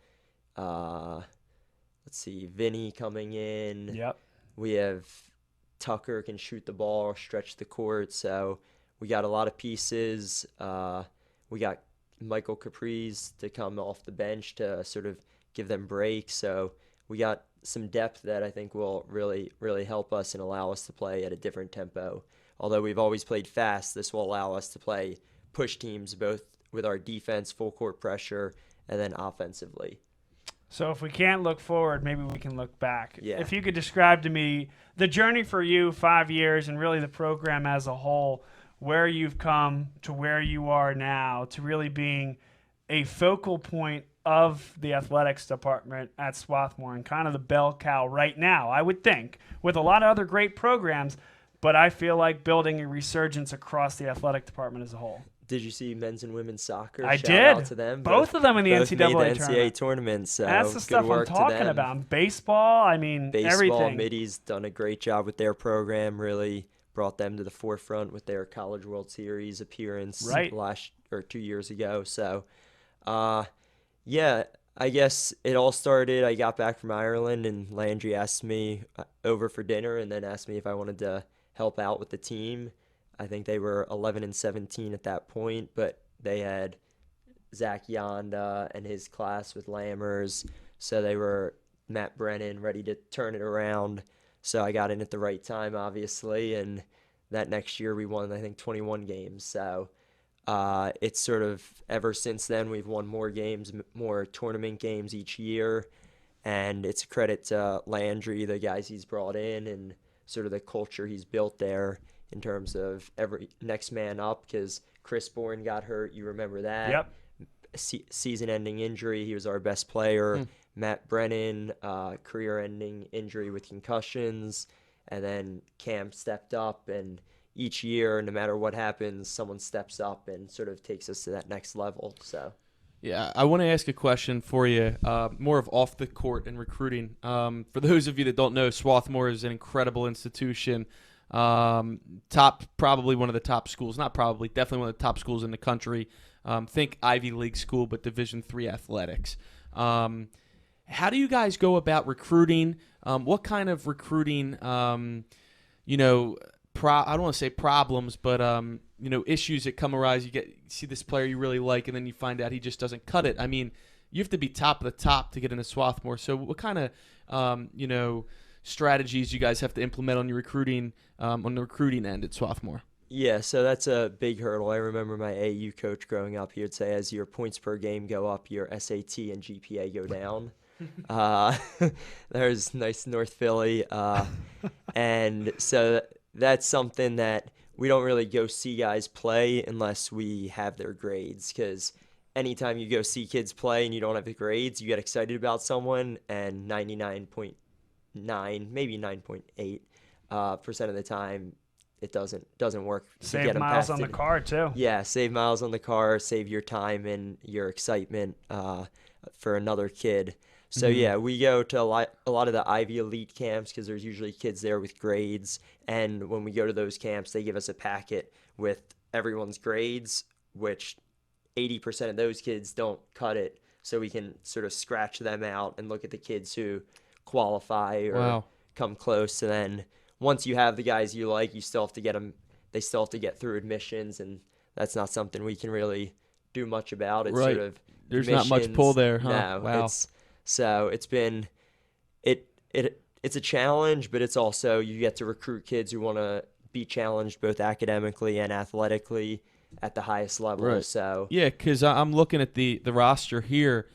Vinny coming in. Yep. We have Tucker can shoot the ball, stretch the court. So we got a lot of pieces. We got Michael Capri's to come off the bench to sort of give them breaks. So we got some depth that I think will really, really help us and allow us to play at a different tempo. Although we've always played fast, this will allow us to play push teams both with our defense, full court pressure, and then offensively. So if we can't look forward, maybe we can look back. Yeah. If you could describe to me the journey for you, 5 years, and really the program as a whole, where you've come to where you are now, to really being a focal point of the athletics department at Swarthmore and kind of the bell cow right now, I would think, with a lot of other great programs, but I feel like building a resurgence across the athletic department as a whole. Did you see men's and women's soccer? I Shout did. out to them. Both of them in the both NCAA made the tournament. tournament. So that's the good stuff I'm work to talking them. about. Baseball, I mean, Baseball, everything. Middy's done a great job with their program. Really brought them to the forefront with their College World Series appearance Right. 2 years ago. So, yeah, I guess it all started. I got back from Ireland, and Landry asked me over for dinner, and then asked me if I wanted to help out with the team. I think they were 11-17 at that point, but they had Zach Yonda and his class with Lammers, so they were Matt Brennan ready to turn it around. So I got in at the right time, obviously, and that next year we won, I think, 21 games. So it's sort of ever since then we've won more games, more tournament games each year, and it's a credit to Landry, the guys he's brought in, and sort of the culture he's built there in terms of every next man up, because Chris Bourne got hurt. You remember that? Yep. Season-ending injury. He was our best player. Matt Brennan, career-ending injury with concussions. And then Cam stepped up, and each year, no matter what happens, someone steps up and sort of takes us to that next level. So, yeah, I want to ask a question for you, more of off the court and recruiting. For those of you that don't know, Swarthmore is an incredible institution. Probably one of the top schools, definitely one of the top schools in the country. Think Ivy League school, but Division III athletics. How do you guys go about recruiting? What kind of recruiting, I don't want to say problems, but, issues that come arise? You see this player you really like, and then you find out he just doesn't cut it. I mean, you have to be top of the top to get into Swarthmore. So what kind of, strategies you guys have to implement on your recruiting, on the recruiting end at Swarthmore? yeah, so that's a big hurdle. I remember my AU coach growing up. He would say, as your points per game go up, your SAT and GPA go down. There's nice North Philly. And so that's something that we don't really go see guys play unless we have their grades, because anytime you go see kids play and you don't have the grades, you get excited about someone, and 99.9, maybe 9.8% of the time, it doesn't work. Save miles on the car, too. Yeah, save miles on the car, save your time and your excitement for another kid. So, yeah, we go to a lot of the Ivy Elite camps, because there's usually kids there with grades. And when we go to those camps, they give us a packet with everyone's grades, which 80% of those kids don't cut it. So we can sort of scratch them out and look at the kids who qualify or come close. And then once you have the guys you like, you still have to get them. They still have to get through admissions, and that's not something we can really do much about. It's sort of there's not much pull there, huh? No, wow. It's been it's a challenge, but it's also you get to recruit kids who want to be challenged both academically and athletically at the highest level. Right. So yeah, because I'm looking at the roster here,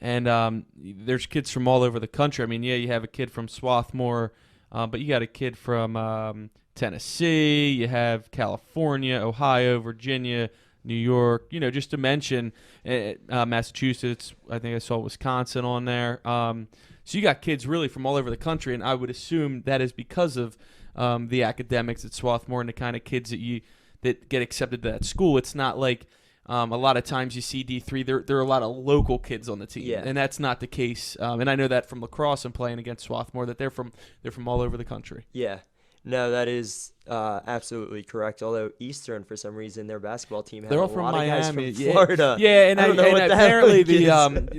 and there's kids from all over the country. I mean, yeah, you have a kid from Swarthmore, but you got a kid from Tennessee, you have California, Ohio, Virginia, New York, just to mention Massachusetts. I think I saw Wisconsin on there. So you got kids really from all over the country, and I would assume that is because of the academics at Swarthmore and the kind of kids that get accepted to that school. It's not like a lot of times you see D3, there are a lot of local kids on the team, and that's not the case. And I know that from lacrosse and playing against Swarthmore that they're from all over the country. Yeah. No, that is absolutely correct. Although Eastern, for some reason, their basketball team has they're all a from lot Miami, of guys from Florida. Yeah, and, I don't know what apparently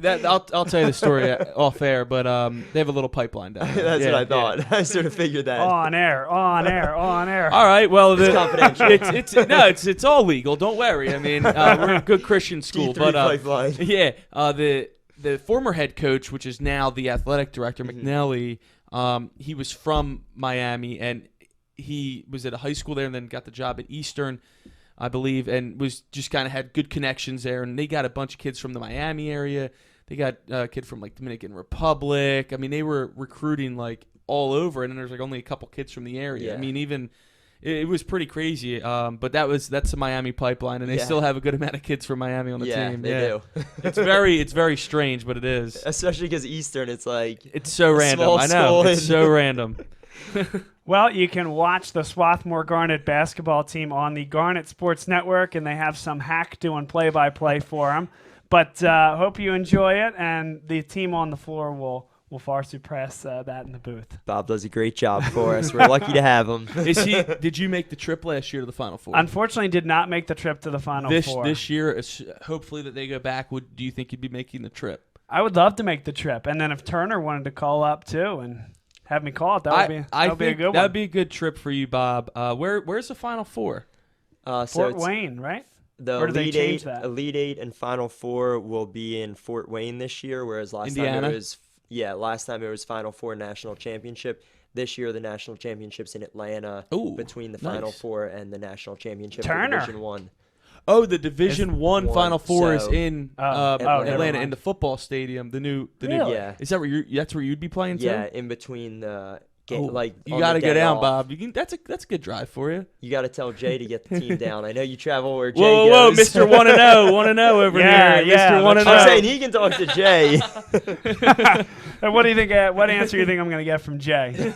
that I'll tell you the story off air, but they have a little pipeline down there. That's what I thought. Yeah. I sort of figured that. On air. All right, well, it's confidential. It's all legal. Don't worry. I mean, we're a good Christian school, but pipeline. Yeah, the former head coach, which is now the athletic director, McNally. He was from Miami, and he was at a high school there and then got the job at Eastern, I believe, and was just kind of had good connections there. And they got a bunch of kids from the Miami area. They got a kid from, like, Dominican Republic. I mean, they were recruiting, like, all over, and then there's, like, only a couple kids from the area. Yeah. I mean, even it was pretty crazy. But that's the Miami pipeline, and they still have a good amount of kids from Miami on the team. They do. It's very strange, but it is. Especially because Eastern, it's like it's so random. I know. It's so random. Well, you can watch the Swarthmore Garnet basketball team on the Garnet Sports Network, and they have some hack doing play-by-play for them. But hope you enjoy it, and the team on the floor will far surpass that in the booth. Bob does a great job for us. We're lucky to have him. Did you make the trip last year to the Final Four? Unfortunately, did not make the trip to the Final Four. This year, hopefully that they go back. Do you think you'd be making the trip? I would love to make the trip, and then if Turner wanted to call up too and have me call it, that would be a good one. That would be a good trip for you, Bob. Where's the Final Four? Fort Wayne, right? The or did they change that? Elite Eight and Final Four will be in Fort Wayne this year, whereas last time it was Final Four National Championship. This year, the National Championship's in Atlanta between the Final Four and the National Championship for Division One. Oh, the Division One Final Four is in Atlanta in the football stadium. The new. Yeah. Is that that's where you'd be playing too? Yeah, in between the. You got to go down, Bob. That's a good drive for you. You got to tell Jay to get the team down. I know you travel where Jay goes. Whoa, Mr. 1-0 over here. Yeah, Mr. 1-0. I'm saying he can talk to Jay. What do you think? What answer do you think I'm going to get from Jay?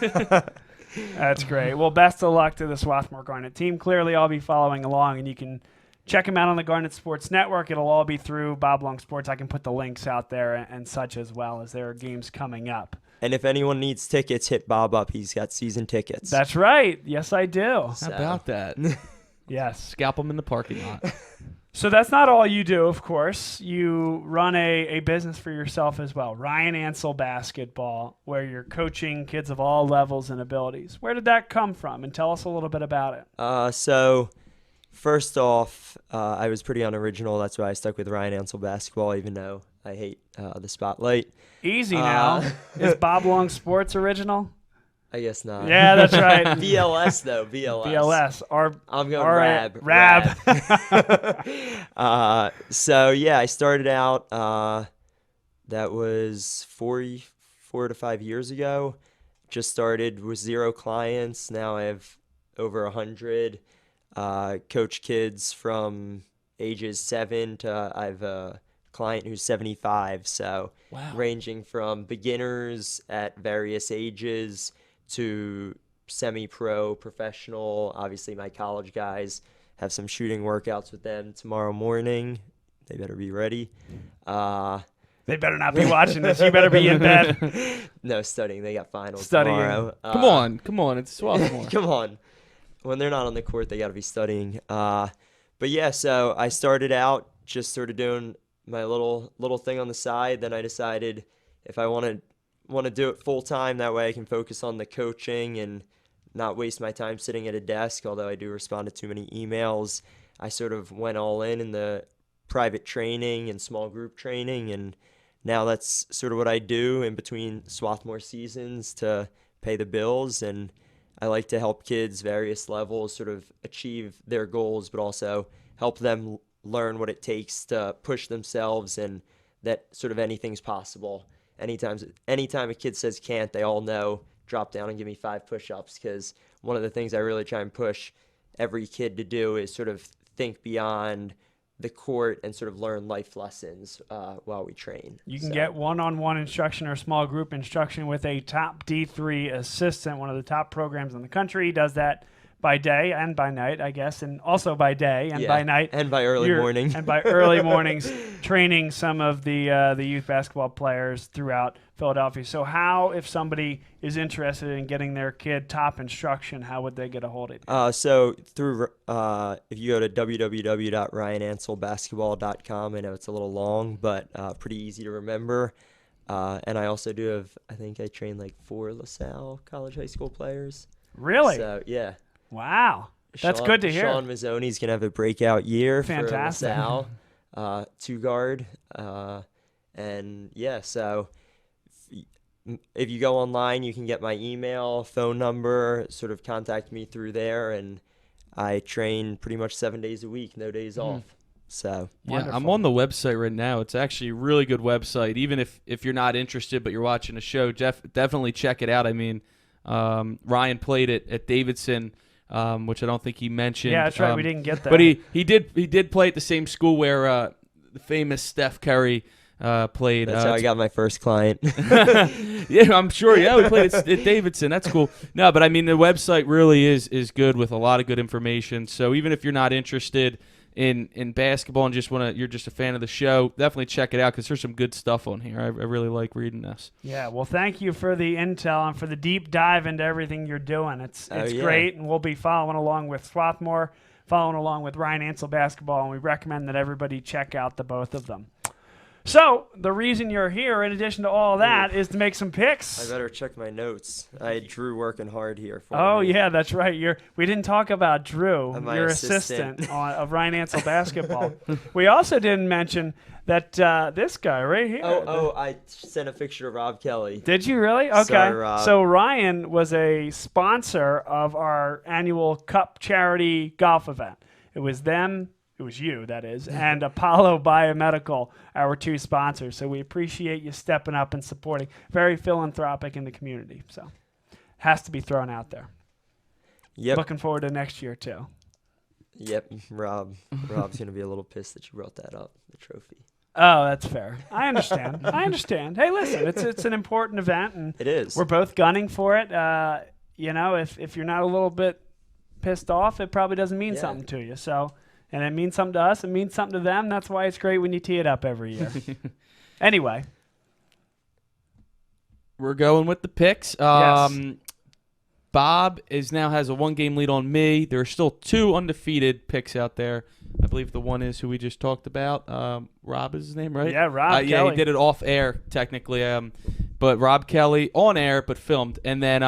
That's great. Well, best of luck to the Swarthmore Garnet team. Clearly, I'll be following along, and you can check them out on the Garnet Sports Network. It'll all be through Bob Long Sports. I can put the links out there and such as well, as there are games coming up. And if anyone needs tickets, hit Bob up. He's got season tickets. That's right. Yes, I do. How about that? Yes. Scalp them in the parking lot. So that's not all you do, of course. You run a business for yourself as well, Ryan Ansel Basketball, where you're coaching kids of all levels and abilities. Where did that come from? And tell us a little bit about it. So first off, I was pretty unoriginal. That's why I stuck with Ryan Ansel Basketball, even though I hate the spotlight. Easy now. Is Bob Long Sports original? I guess not. Yeah, that's right. BLS, though. BLS. I'm going Rab. So, yeah, I started out, that was 4 to 5 years ago. Just started with 0 clients. Now I have over 100. Coach kids from ages 7 to I have a client who's 75. So ranging from beginners at various ages to semi-pro, professional. Obviously, my college guys have some shooting workouts with them tomorrow morning. They better be ready. They better not be watching this. You better be in bed. No, studying. They got finals tomorrow. Come on. It's Swarthmore. Come on. When they're not on the court, they got to be studying. But yeah, so I started out just sort of doing my little thing on the side. Then I decided if I want to do it full time, that way I can focus on the coaching and not waste my time sitting at a desk. Although I do respond to too many emails, I sort of went all in the private training and small group training, and now that's sort of what I do in between Swarthmore seasons to pay the bills. And I like to help kids various levels sort of achieve their goals, but also help them learn what it takes to push themselves and that sort of anything's possible. Anytime a kid says can't, they all know drop down and give me 5 push-ups, because one of the things I really try and push every kid to do is sort of think beyond the court and sort of learn life lessons while we train. You can get one-on-one instruction or small group instruction with a top D3 assistant, one of the top programs in the country. He does that by day and by night, I guess, and also by day and by night. And by early morning. And by early mornings, training some of the youth basketball players throughout Philadelphia. So how, if somebody is interested in getting their kid top instruction, how would they get a hold of it? So through if you go to www.ryananselbasketball.com, I know it's a little long, but pretty easy to remember. And I also do have, I think I train like 4 LaSalle college high school players. Really? So, yeah. Wow. That's good to hear. Sean Mazzoni's going to have a breakout year Fantastic. for LaSalle, 2-guard. And, yeah, so if you go online, you can get my email, phone number, sort of contact me through there. And I train pretty much 7 days a week, no days off. So yeah, wonderful. I'm on the website right now. It's actually a really good website. Even if you're not interested but you're watching a show, definitely check it out. I mean, Ryan played it at Davidson, which I don't think he mentioned. Yeah, that's right. We didn't get that. But he did play at the same school where the famous Steph Curry played. That's how I got my first client. Yeah, I'm sure. Yeah, we played at Davidson. That's cool. No, but I mean, the website really is good with a lot of good information. So even if you're not interested in basketball and you're just a fan of the show, definitely check it out because there's some good stuff on here. I really like reading this. Yeah, well, thank you for the intel and for the deep dive into everything you're doing. It's great, and we'll be following along with Swarthmore, following along with Ryan Ansel basketball, and we recommend that everybody check out the both of them. So the reason you're here, in addition to all that, is to make some picks. I better check my notes. I had Drew working hard here for me. Yeah, that's right. We didn't talk about Drew, My your assistant of Ryan Ansel basketball. We also didn't mention that this guy right here. I sent a picture of Rob Kelly. Did you really? Okay. Sorry, Rob. So Ryan was a sponsor of our annual Cup charity golf event. It was them. It was you, that is, and Apollo Biomedical, our 2 sponsors. So we appreciate you stepping up and supporting. Very philanthropic in the community. So has to be thrown out there. Yep. Looking forward to next year, too. Yep, Rob's going to be a little pissed that you brought that up, the trophy. Oh, that's fair. I understand. Hey, listen, it's an important event, and it is. We're both gunning for it. If you're not a little bit pissed off, it probably doesn't mean something to you. So. And it means something to us. It means something to them. That's why it's great when you tee it up every year. Anyway. We're going with the picks. Yes. Bob now has a 1-game lead on me. There are still 2 undefeated picks out there. I believe the one is who we just talked about. Rob is his name, right? Yeah, Rob Kelly. Yeah, he did it off air, technically. But Rob Kelly on air, but filmed. And then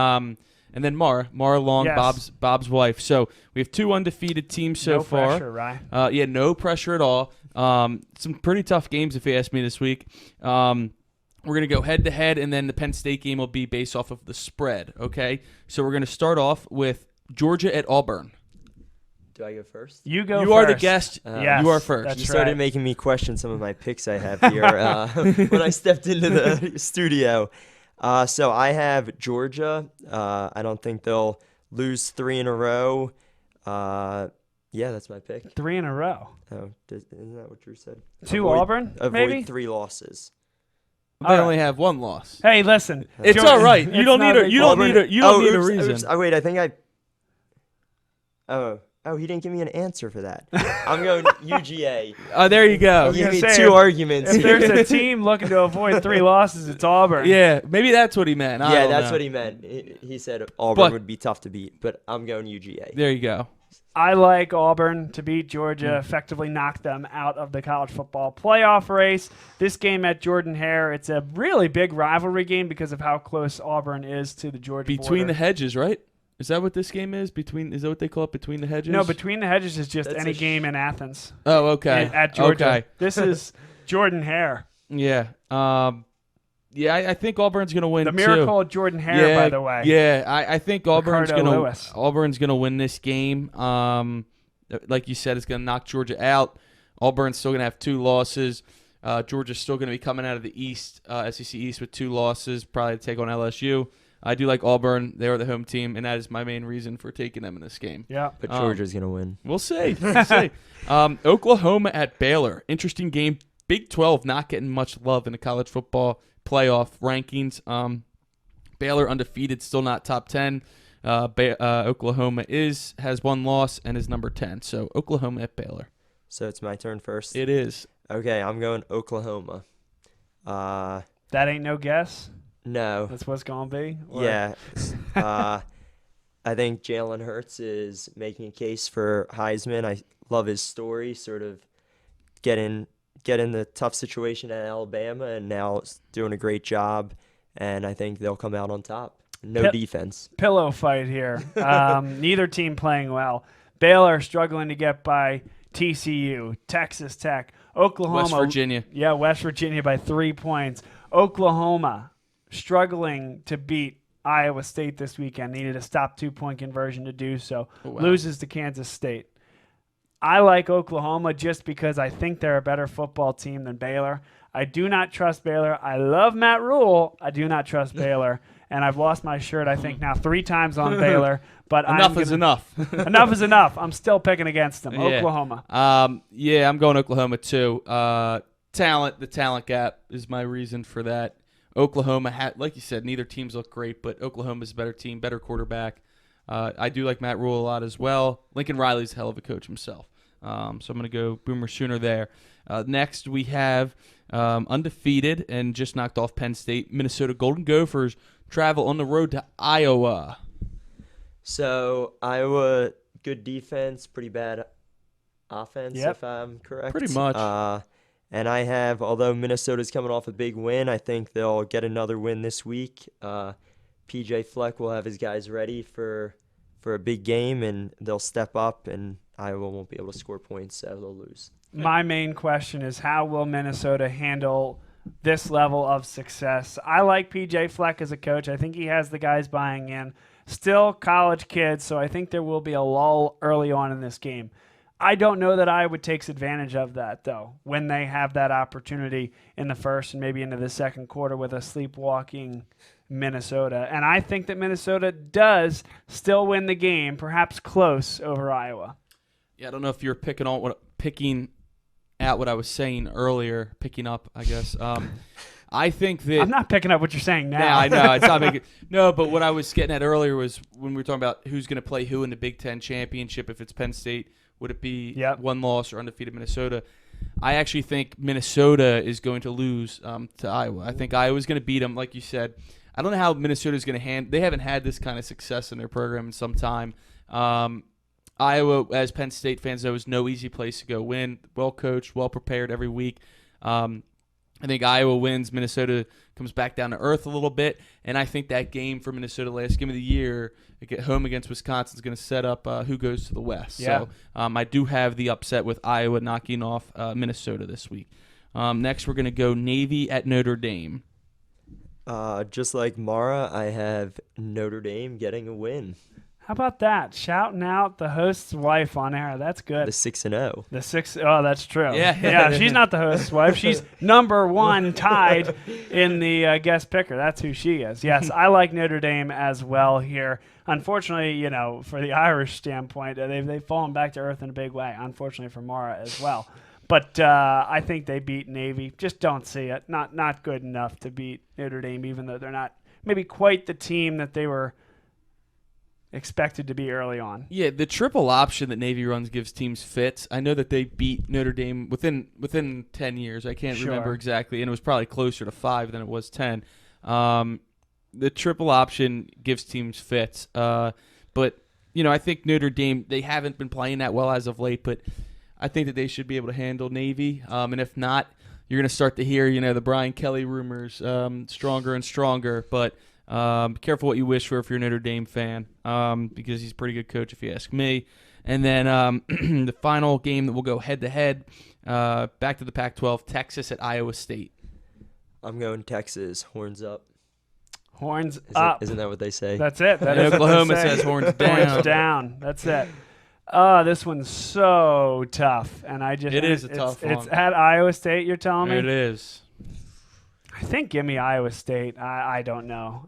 Mara Long, yes. Bob's wife. So we have 2 undefeated teams so far. No pressure, right? No pressure at all. Some pretty tough games, if you ask me, this week. We're going to go head-to-head, and then the Penn State game will be based off of the spread, okay? So we're going to start off with Georgia at Auburn. Do I go first? You go first. You are the guest. Yes, you are first. You started making me question some of my picks I have here when I stepped into the studio. So I have Georgia. I don't think they'll lose 3 in a row. Yeah, that's my pick. 3 in a row. Oh, isn't that what Drew said? 2 Auburn, maybe? Avoid 3 losses. They only have 1 loss. Hey, listen. It's all right. You don't need a reason. Oh, wait, I think Oh, he didn't give me an answer for that. I'm going UGA. Oh, there you go. Give me 2 arguments. If there's a team looking to avoid 3 losses, it's Auburn. Yeah, maybe that's what he meant. That's what he meant. He said Auburn would be tough to beat, but I'm going UGA. There you go. I like Auburn to beat Georgia, effectively knock them out of the college football playoff race. This game at Jordan-Hare, it's a really big rivalry game because of how close Auburn is to the Georgia border. Between the hedges, right? Is that what this game is? Is that what they call it, Between the Hedges? No, Between the Hedges is just any game in Athens. Oh, okay. At Georgia. Okay. This is Jordan-Hare. Yeah. I think Auburn's going to win, The miracle of Jordan-Hare, by the way. Yeah, I think Auburn's going to win this game. Like you said, it's going to knock Georgia out. Auburn's still going to have 2 losses. Georgia's still going to be coming out of the East, SEC East with 2 losses, probably to take on LSU. I do like Auburn. They are the home team, and that is my main reason for taking them in this game. Yeah. But Georgia's going to win. We'll see. Oklahoma at Baylor. Interesting game. Big 12 not getting much love in the college football playoff rankings. Baylor undefeated, still not top 10. Oklahoma has one loss and is number 10. So Oklahoma at Baylor. So it's my turn first? It is. Okay, I'm going Oklahoma. That ain't no guess? No. That's what's going to be? Or? Yeah. I think Jalen Hurts is making a case for Heisman. I love his story, sort of getting the tough situation at Alabama and now doing a great job, and I think they'll come out on top. No defense. Pillow fight here. Neither team playing well. Baylor struggling to get by TCU, Texas Tech, Oklahoma. West Virginia. Yeah, West Virginia by 3 points. Oklahoma struggling to beat Iowa State this weekend. Needed a stop 2-point conversion to do so. Oh, wow. Loses to Kansas State. I like Oklahoma just because I think they're a better football team than Baylor. I do not trust Baylor. I love Matt Rule. I do not trust Baylor. And I've lost my shirt, I think, now 3 times on Baylor. But enough is enough. Enough is enough. I'm still picking against them. Yeah. Oklahoma. I'm going Oklahoma too. The talent gap is my reason for that. Oklahoma, like you said, neither teams look great, but Oklahoma's a better team, better quarterback. I do like Matt Rule a lot as well. Lincoln Riley's a hell of a coach himself. So I'm going to go Boomer Sooner there. Next, we have undefeated and just knocked off Penn State. Minnesota Golden Gophers travel on the road to Iowa. So Iowa, good defense, pretty bad offense, if I'm correct. Pretty much. And I have, although Minnesota's coming off a big win, I think they'll get another win this week. PJ Fleck will have his guys ready for a big game, and they'll step up, and Iowa won't be able to score points, so they'll lose. My main question is, how will Minnesota handle this level of success? I like PJ Fleck as a coach. I think he has the guys buying in. Still college kids, so I think there will be a lull early on in this game. I don't know that Iowa takes advantage of that, though, when they have that opportunity in the first and maybe into the second quarter with a sleepwalking Minnesota. And I think that Minnesota does still win the game, perhaps close, over Iowa. Yeah, I don't know if you're picking out what I was saying earlier, picking up, I guess. I think that I'm not picking up what you're saying now. Yeah, I know. It's not making no, but what I was getting at earlier was when we were talking about who's going to play who in the Big Ten championship. If it's Penn State, would it be one loss or undefeated Minnesota? I actually think Minnesota is going to lose to Iowa. I think Iowa's going to beat them, like you said. I don't know how Minnesota's going to They haven't had this kind of success in their program in some time. Iowa, as Penn State fans know, is no easy place to go win. Well coached, well prepared every week. I think Iowa wins. Minnesota comes back down to earth a little bit, and I think that game for Minnesota, last game of the year, at home against Wisconsin, is going to set up who goes to the West. Yeah. So I do have the upset with Iowa knocking off Minnesota this week. Next, we're going to go Navy at Notre Dame. Just like Mara, I have Notre Dame getting a win. How about that? Shouting out the host's wife on air. That's good. The 6-0. The 6. Oh, that's true. Yeah. She's not the host's wife. She's number 1 tied in the guest picker. That's who she is. Yes, I like Notre Dame as well here. Unfortunately, for the Irish standpoint, they've fallen back to earth in a big way. Unfortunately for Mara as well. But I think they beat Navy. Just don't see it. Not good enough to beat Notre Dame, even though they're not maybe quite the team that they were expected to be early on. Yeah, the triple option that Navy runs gives teams fits. I know that they beat Notre Dame within 10 years. I can't remember exactly, and it was probably closer to 5 than it was 10. The triple option gives teams fits. But, I think Notre Dame, they haven't been playing that well as of late, but I think that they should be able to handle Navy. And if not, you're going to start to hear, the Brian Kelly rumors stronger and stronger. But be careful what you wish for if you're a Notre Dame fan, because he's a pretty good coach if you ask me. And then the final game that will go head-to-head, back to the Pac-12, Texas at Iowa State. I'm going Texas. Horns up. Horns up. Isn't that what they say? That's it. That is Oklahoma says horns down. Horns down. That's it. This one's so tough. And it is a tough one. It's at Iowa State, you're telling me? It is. I think give me Iowa State. I don't know.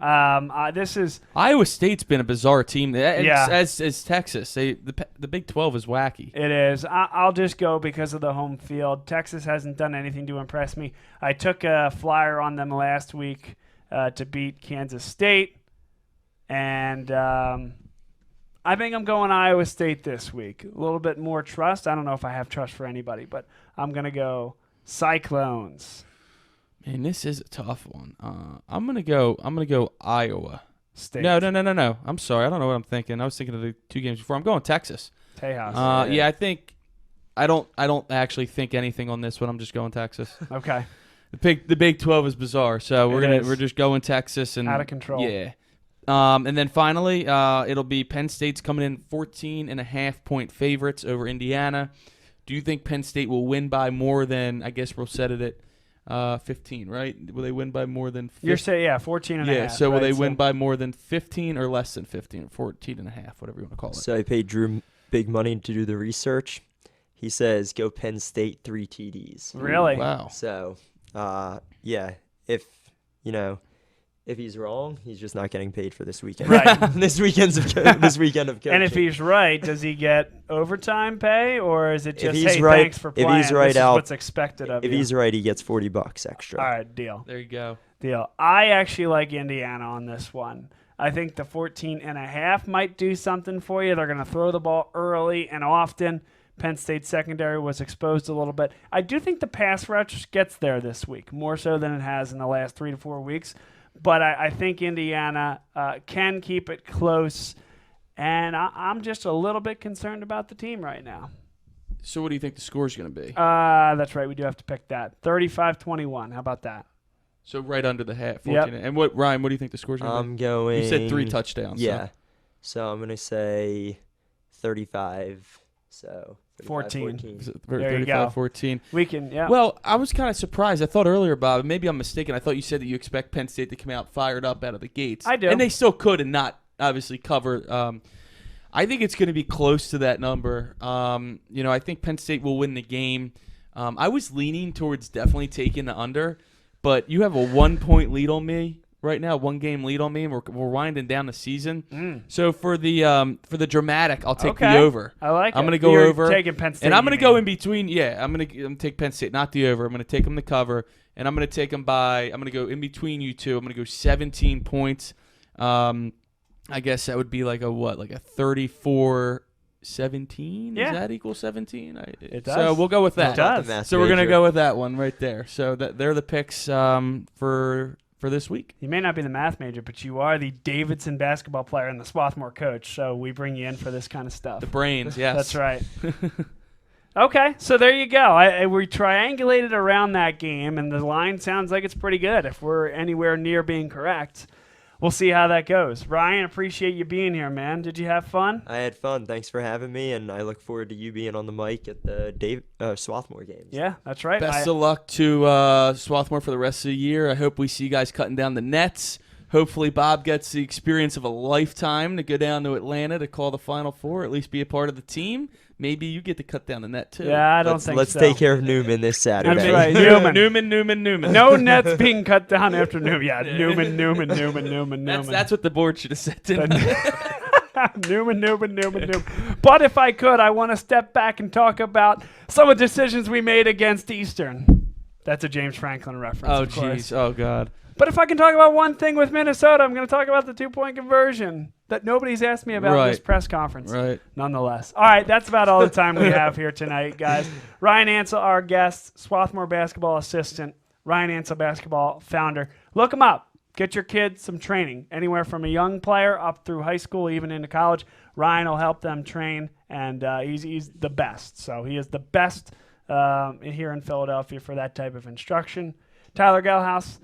This is Iowa State's been a bizarre team. Yeah. As Texas, the Big 12 is wacky. It is. I'll just go because of the home field. Texas hasn't done anything to impress me. I took a flyer on them last week to beat Kansas State, and I think I'm going Iowa State this week. A little bit more trust. I don't know if I have trust for anybody, but I'm going to go Cyclones. Man, this is a tough one. I'm gonna go Iowa State. No. I'm sorry. I don't know what I'm thinking. I was thinking of the 2 games before. I'm going Texas. Gehlhaus. Yeah, I think I don't actually think anything on this one. I'm just going Texas. Okay. The Big 12 is bizarre, so we're just going Texas and out of control. Yeah. And then finally, it'll be Penn State's coming in 14.5-point favorites over Indiana. Do you think Penn State will win by more than, I guess we'll set it at 15, right? Will they win by more than 15? You're saying, 14 and a half. Yeah, so will right? they win by more than 15 or less than 15? 14 and a half, whatever you want to call it. So I paid Drew big money to do the research. He says go Penn State 3 TDs. Really? Wow. So, yeah, if he's wrong, he's just not getting paid for this weekend. Right. this weekend of coaching. And if he's right, does he get overtime pay, or is it just, he's hey, right- thanks for if playing, he's right this is out- what's expected of If you? he's right, he gets $40 extra. All right, deal. There you go. Deal. I actually like Indiana on this one. I think the 14 and a half might do something for you. They're going to throw the ball early and often. Penn State secondary was exposed a little bit. I do think the pass rush gets there this week, more so than it has in the last 3 to 4 weeks. But I think Indiana can keep it close, and I'm just a little bit concerned about the team right now. So what do you think the score is going to be? That's right. We do have to pick that. 35-21. How about that? So right under the half. 14. Yep. And Ryan, what do you think the score is going to be? I'm going. You said 3 touchdowns. Yeah. So I'm going to say 35. So 14. So. There you go. 35-14. We can, yeah. Well, I was kind of surprised. I thought earlier, Bob, maybe I'm mistaken. I thought you said that you expect Penn State to come out fired up out of the gates. I do. And they still could and not obviously cover. I think it's going to be close to that number. I think Penn State will win the game. I was leaning towards definitely taking the under, but you have a 1-point lead on me right now, 1-game lead on me, and we're winding down the season. So for the dramatic, I'll take the over. I like it. I'm going to go You're over. taking Penn State, and I'm you going to go mean. in between. Yeah, I'm going to take Penn State, not the over. I'm going to take them to cover, and I'm going to take them by. I'm going to go in between you two. I'm going to go 17 points. I guess that would be like a 34-17. Yeah. Does that equal 17? It does. So we'll go with that. It does. So we're going to go with that one right there. So they're the picks for this week. You may not be the math major, but you are the Davidson basketball player and the Swarthmore coach, so we bring you in for this kind of stuff. The brains, yes. That's right. Okay, so there you go. We triangulated around that game, and the line sounds like it's pretty good. If we're anywhere near being correct, we'll see how that goes. Ryan, appreciate you being here, man. Did you have fun? I had fun. Thanks for having me, and I look forward to you being on the mic at the Swarthmore games. Yeah, that's right. Best of luck to Swarthmore for the rest of the year. I hope we see you guys cutting down the nets. Hopefully Bob gets the experience of a lifetime to go down to Atlanta to call the Final Four, at least be a part of the team. Maybe you get to cut down the net, too. Yeah, I don't think let's so. take care of Newman this Saturday. That's right. Newman. No nets being cut down after Newman. Yeah, Newman. That's what the board should have said to Newman. But if I could, I want to step back and talk about some of the decisions we made against Eastern. That's a James Franklin reference. Oh, of course. jeez. Oh, God. But if I can talk about one thing with Minnesota, I'm going to talk about the 2-point conversion that nobody's asked me about in this press conference. Right. Nonetheless. All right, that's about all the time we have here tonight, guys. Ryan Ansel, our guest, Swarthmore basketball assistant, Ryan Ansel basketball founder. Look him up. Get your kids some training, anywhere from a young player up through high school, even into college. Ryan will help them train, and he's the best. So he is the best here in Philadelphia for that type of instruction. Tyler Gehlhaus,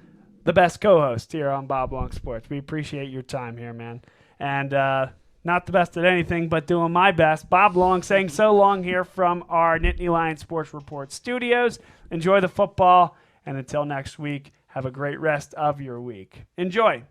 the best co-host here on Bob Long Sports. We appreciate your time here, man. And not the best at anything, but doing my best. Bob Long saying so long here from our Nittany Lion Sports Report studios. Enjoy the football, and until next week, have a great rest of your week. Enjoy.